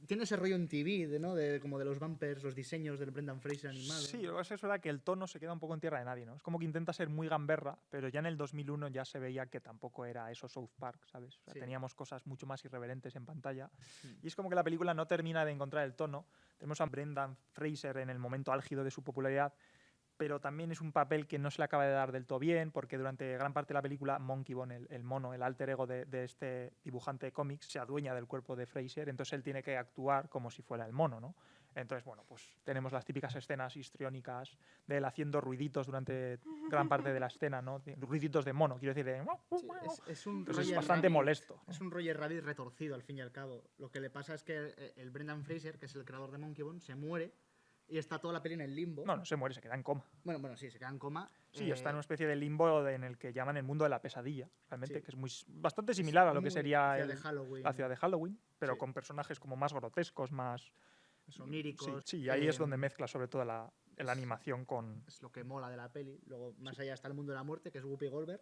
Tiene ese rollo en TV, ¿no? Como de los bumpers, los diseños del Brendan Fraser animado. Sí, lo que pasa es verdad que el tono se queda un poco en tierra de nadie, ¿no? Es como que intenta ser muy gamberra, pero ya en el 2001 ya se veía que tampoco era eso South Park, ¿sabes? O sea, Sí. teníamos cosas mucho más irreverentes en pantalla. Mm. Y es como que la película no termina de encontrar el tono. Tenemos a Brendan Fraser en el momento álgido de su popularidad, pero también es un papel que no se le acaba de dar del todo bien, porque durante gran parte de la película Monkey Bone, el mono, el alter ego de este dibujante de cómics, se adueña del cuerpo de Fraser, entonces él tiene que actuar como si fuera el mono, ¿no? Entonces, bueno, pues tenemos las típicas escenas histriónicas de él haciendo ruiditos durante gran parte de la escena, ¿no? Ruiditos de mono, quiero decir, de... Sí, es un Entonces es Roger bastante Rabbit- molesto, ¿no? Es un Roger Rabbit retorcido, al fin y al cabo. Lo que le pasa es que el Brendan Fraser, que es el creador de Monkey Bone, se muere y está toda la peli en el limbo. No se muere, se queda en coma. Bueno, sí, se queda en coma. Sí, está en una especie de limbo en el que llaman el mundo de la pesadilla, realmente, que es bastante similar a lo que sería la ciudad de Halloween, pero Sí. con personajes como más grotescos, más oníricos. Sí, ahí es donde mezcla sobre todo la animación con... Es lo que mola de la peli. Luego, más allá está el mundo de la muerte, que es Whoopi Goldberg.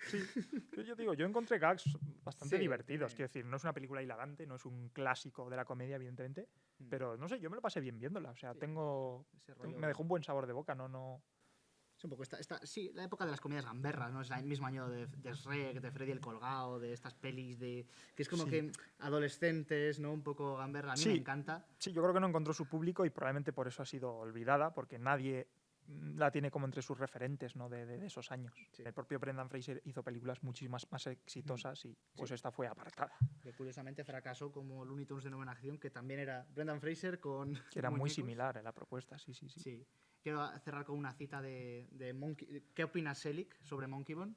Sí, yo encontré gags bastante Sí, divertidos. Quiero decir, no es una película hilarante, no es un clásico de la comedia, evidentemente, pero no sé, yo me lo pasé bien viéndola. O sea, Sí, ese rollo- me dejó un buen sabor de boca, no. Es un poco sí, la época de las comedias gamberras, ¿no? Es el mismo año de Shrek, de Freddy el Colgado, de estas pelis que es como Sí. que adolescentes, ¿no? Un poco gamberra. A mí Sí. me encanta. Sí, yo creo que no encontró su público y probablemente por eso ha sido olvidada, porque nadie la tiene como entre sus referentes, ¿no? de esos años. Sí. El propio Brendan Fraser hizo películas muchísimas más exitosas y pues esta fue apartada. Que curiosamente fracasó como Looney Tunes de Nueva Acción, que también era Brendan Fraser con. Que era muy muñecos. similar en la propuesta, sí. Sí. Quiero cerrar con una cita de Monkey. ¿Qué opina Selig sobre Monkey Bone?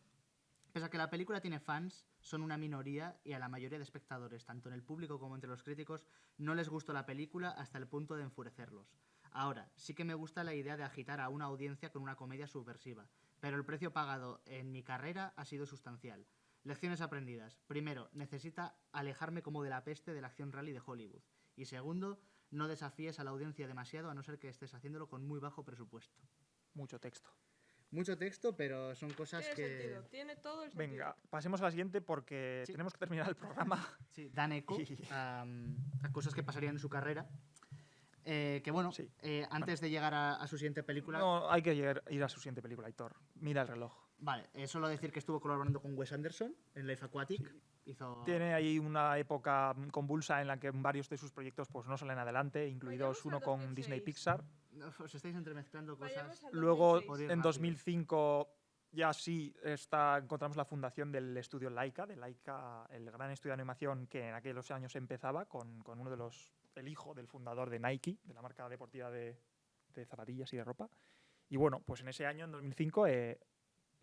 Pese a que la película tiene fans, son una minoría y a la mayoría de espectadores, tanto en el público como entre los críticos, no les gustó la película hasta el punto de enfurecerlos. Ahora, sí que me gusta la idea de agitar a una audiencia con una comedia subversiva, pero el precio pagado en mi carrera ha sido sustancial. Lecciones aprendidas. Primero, necesita alejarme como de la peste de la acción rally de Hollywood. Y segundo, no desafíes a la audiencia demasiado a no ser que estés haciéndolo con muy bajo presupuesto. Mucho texto. Mucho texto, pero son cosas Tiene que... sentido, tiene todo el sentido. Venga, pasemos a la siguiente porque Sí. tenemos que terminar el programa. Sí, dan eco a cosas que pasarían en su carrera. Que bueno, Sí. Antes de llegar a su siguiente película... No, hay que ir a su siguiente película, Aitor. Mira el reloj. Vale, solo decir que estuvo colaborando con Wes Anderson en Life Aquatic. Hizo... Tiene ahí una época convulsa en la que varios de sus proyectos pues, no salen adelante, incluidos Vayamos uno al con 2006. Disney Pixar. No, os estáis entremezclando cosas... Vayamos al Luego, 2006. Por ir en rápido. 2005, ya sí encontramos la fundación del estudio Laika, el gran estudio de animación que en aquellos años empezaba con uno de el hijo del fundador de Nike, de la marca deportiva de zapatillas y de ropa. Y bueno, pues en ese año, en 2005,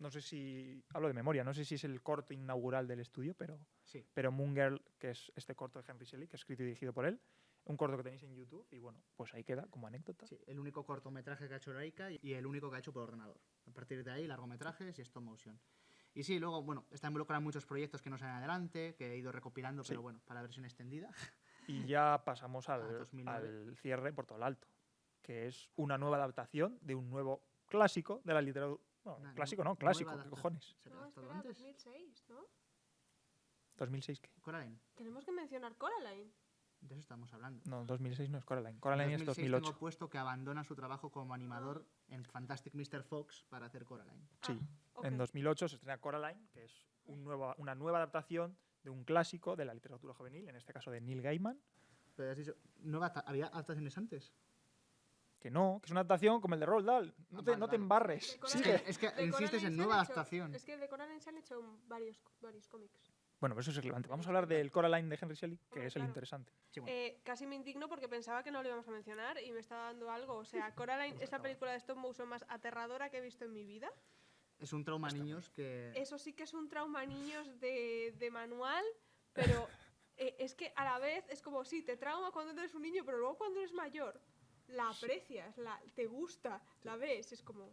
no sé si, hablo de memoria, no sé si es el corto inaugural del estudio, Sí. pero Moon Girl, que es este corto de Henry Selick, escrito y dirigido por él, un corto que tenéis en YouTube, y bueno, pues ahí queda como anécdota. Sí, el único cortometraje que ha hecho Laika y el único que ha hecho por ordenador. A partir de ahí, largometrajes y stop motion. Y sí, luego, bueno, está involucrado en muchos proyectos que no salen adelante, que he ido recopilando, Sí. pero bueno, para la versión extendida. Y ya pasamos al 2009. cierre por todo lo alto, que es una nueva adaptación de un nuevo clásico de la literatura. Bueno, Una clásico, nueva ¿no? Clásico, ¿qué adaptación. cojones? ¿Se ha No, adaptado espera, antes? 2006, ¿no? 2006, ¿qué? Coraline, Tenemos que mencionar Coraline. de eso estamos hablando. No, 2006 no es Coraline. En Coraline es 2006 2008. tengo puesto que abandona su trabajo como animador en Fantastic Mr. Fox para hacer Coraline. Sí, Ok. en 2008 se estrena Coraline, que es una nueva adaptación de un clásico de la literatura juvenil, en este caso de Neil Gaiman, Pero has dicho, ¿había adaptaciones antes? que es una adaptación como el de Roald Dahl. No te Vale. embarres. De Es Coraline- que, es que de insistes Coraline en se nueva han hecho- adaptación. Es que de Coraline se han hecho varios cómics. Bueno, pero eso es relevante. Vamos a hablar del Coraline de Henry Selick, que Hombre, es el claro. interesante. Sí, bueno. Casi me indigno porque pensaba que no lo íbamos a mencionar y me estaba dando algo. O sea, Coraline es la película de stop motion más aterradora que he visto en mi vida. Es un trauma niños que... Eso sí que es un trauma niños de manual, pero es que a la vez es como, sí, te trauma cuando eres un niño, pero luego cuando eres mayor la aprecias, te gusta, la ves, es como...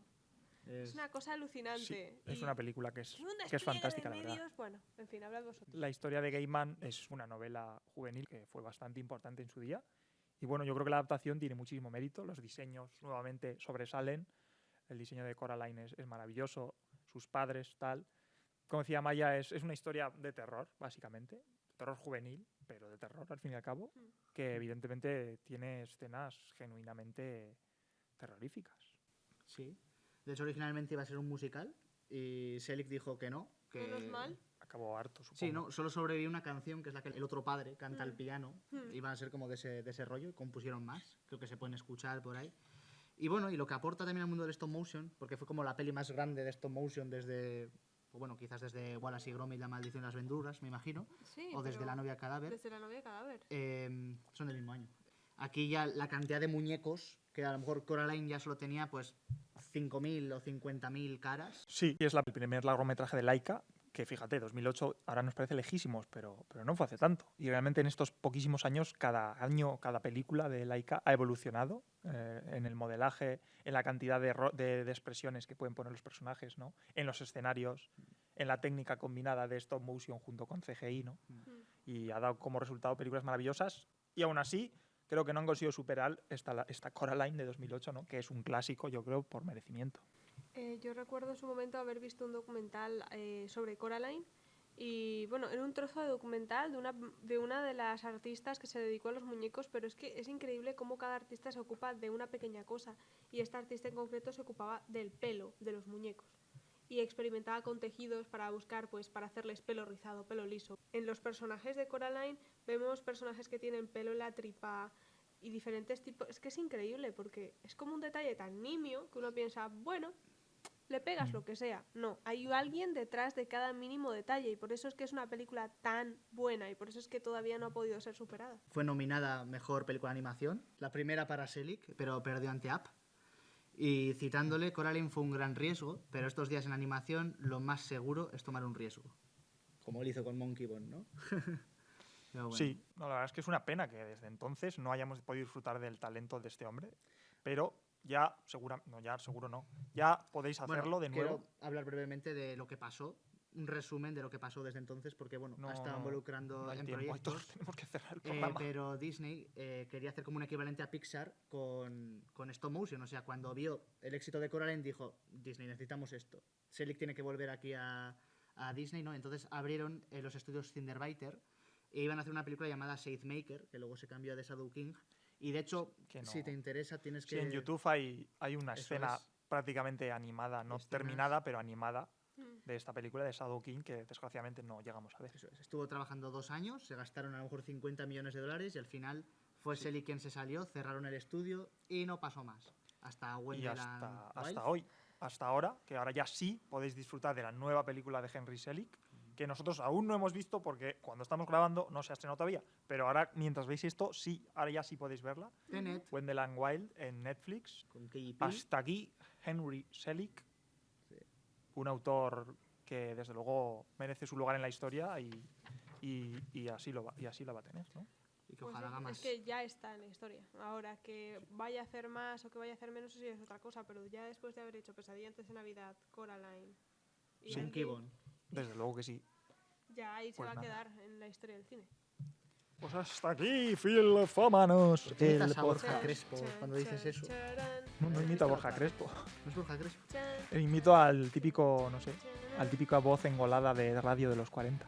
Es una cosa alucinante. Sí, es Y una película que es un despliegue fantástica, de la verdad. medios, bueno, en fin, hablad vosotros. La historia de Gaiman es una novela juvenil que fue bastante importante en su día. Y bueno, yo creo que la adaptación tiene muchísimo mérito. Los diseños nuevamente sobresalen. El diseño de Coraline es maravilloso. Sus padres, tal. Como decía Maya, es una historia de terror, básicamente. Terror juvenil, pero de terror al fin y al cabo. Que evidentemente tiene escenas genuinamente terroríficas. Sí. De hecho, originalmente iba a ser un musical y Selig dijo que no. Que... Menos mal. Acabó harto, supongo. Sí, no, solo sobrevivió una canción que es la que el otro padre canta al piano. Mm. Iban a ser como de ese rollo y compusieron más. Creo que se pueden escuchar por ahí. Y bueno, y lo que aporta también al mundo del stop motion, porque fue como la peli más grande de stop motion desde, o bueno, quizás desde Wallace y Gromit, La maldición de las venduras, me imagino, Sí, o desde pero La novia cadáver, Desde la novia cadáver. son del mismo año. Aquí ya la cantidad de muñecos, que a lo mejor Coraline ya solo tenía pues 5.000 o 50.000 caras. Sí, y es el primer largometraje de Laika, que fíjate, 2008 ahora nos parece lejísimos, pero no fue hace tanto. Y realmente en estos poquísimos años, cada año, cada película de Laika ha evolucionado en el modelaje, en la cantidad de expresiones que pueden poner los personajes, ¿no? En los escenarios, en la técnica combinada de stop motion junto con CGI, ¿no? Y ha dado como resultado películas maravillosas. Y aún así, creo que no han conseguido superar esta Coraline de 2008, ¿no? Que es un clásico, yo creo, por merecimiento. Yo recuerdo en su momento haber visto un documental sobre Coraline y bueno, era un trozo de documental de una de las artistas que se dedicó a los muñecos, pero es que es increíble cómo cada artista se ocupa de una pequeña cosa y esta artista en concreto se ocupaba del pelo de los muñecos y experimentaba con tejidos para buscar, pues, para hacerles pelo rizado, pelo liso. En los personajes de Coraline vemos personajes que tienen pelo en la tripa y diferentes tipos. Es que es increíble porque es como un detalle tan nimio que uno piensa, bueno, le pegas lo que sea. No, hay alguien detrás de cada mínimo detalle y por eso es que es una película tan buena y por eso es que todavía no ha podido ser superada. Fue nominada a Mejor Película de Animación, la primera para Selig, pero perdió ante Up. Y citándole, Coraline fue un gran riesgo, pero estos días en animación lo más seguro es tomar un riesgo. Como él hizo con Monkey Bone, ¿no? Pero bueno. Sí, no, la verdad es que es una pena que desde entonces no hayamos podido disfrutar del talento de este hombre, pero ya seguro no, ya podéis hacerlo de nuevo. Quiero hablar brevemente de lo que pasó, un resumen de lo que pasó desde entonces, porque bueno, ha estado involucrando no hay en tiempo, proyectos. tenemos que cerrar el programa. Pero Disney quería hacer como un equivalente a Pixar con stop motion. O sea, cuando vio el éxito de Coraline dijo, Disney, necesitamos esto. Selig tiene que volver aquí a Disney, ¿no? Entonces abrieron los estudios Cinderbiter e iban a hacer una película llamada Maker, que luego se cambió de Shadow King. Y de hecho, no. si te interesa, tienes que... Sí, en YouTube hay una escena prácticamente animada, no terminada, pero animada, de esta película de Shadow King que desgraciadamente no llegamos a ver. Eso es. Estuvo trabajando 2 años, se gastaron a lo mejor $50 millones y al final fue Selig quien se salió, cerraron el estudio y no pasó más. Hasta Wonderland hasta hoy, hasta ahora, que ahora ya sí podéis disfrutar de la nueva película de Henry Selick, que nosotros aún no hemos visto porque cuando estamos grabando no se ha estrenado todavía. Pero ahora, mientras veis esto, sí, ahora ya sí podéis verla. Tenet. Wonderland Wild en Netflix. Con KGP. Hasta aquí, Henry Selick, un autor que desde luego merece su lugar en la historia y así la va a tener, ¿no? Y que Pues ojalá haga más. es que ya está en la historia. Ahora, que vaya a hacer más o que vaya a hacer menos, eso sí es otra cosa, pero ya después de haber hecho Pesadilla antes de Navidad, Coraline y Monkey Bone. Desde luego que sí. ya ahí Pues se va nada. a quedar en la historia del cine. Pues hasta aquí, Filfómanos. ¿Por qué imitas a El Borja podcast. Crespo cuando dices eso? No imito a Borja Crespo. ¿No es Borja Crespo? Imito al típico, no sé, al típica voz engolada de radio de los 40.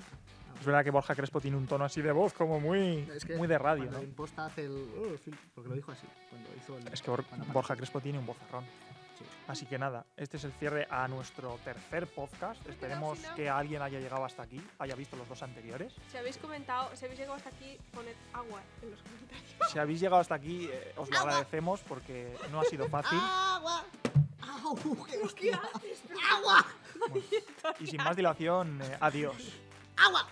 Es verdad que Borja Crespo tiene un tono así de voz como muy, Es que muy de radio, cuando ¿no? Imposta hace el... porque lo dijo así. Cuando hizo el... Es que cuando Borja Crespo tiene un vozarrón. Sí. Así que nada, este es el cierre a nuestro tercer podcast. Esperemos si no- que alguien haya llegado hasta aquí, haya visto los 2 anteriores. Si habéis comentado, si habéis llegado hasta aquí, poned agua en los comentarios. Si habéis llegado hasta aquí, os lo agradecemos porque no ha sido fácil. ¡Agua! ¡Au! ¡Qué ¿Qué hostia! haces? ¡Agua! Y sin más dilación, adiós. ¡Agua!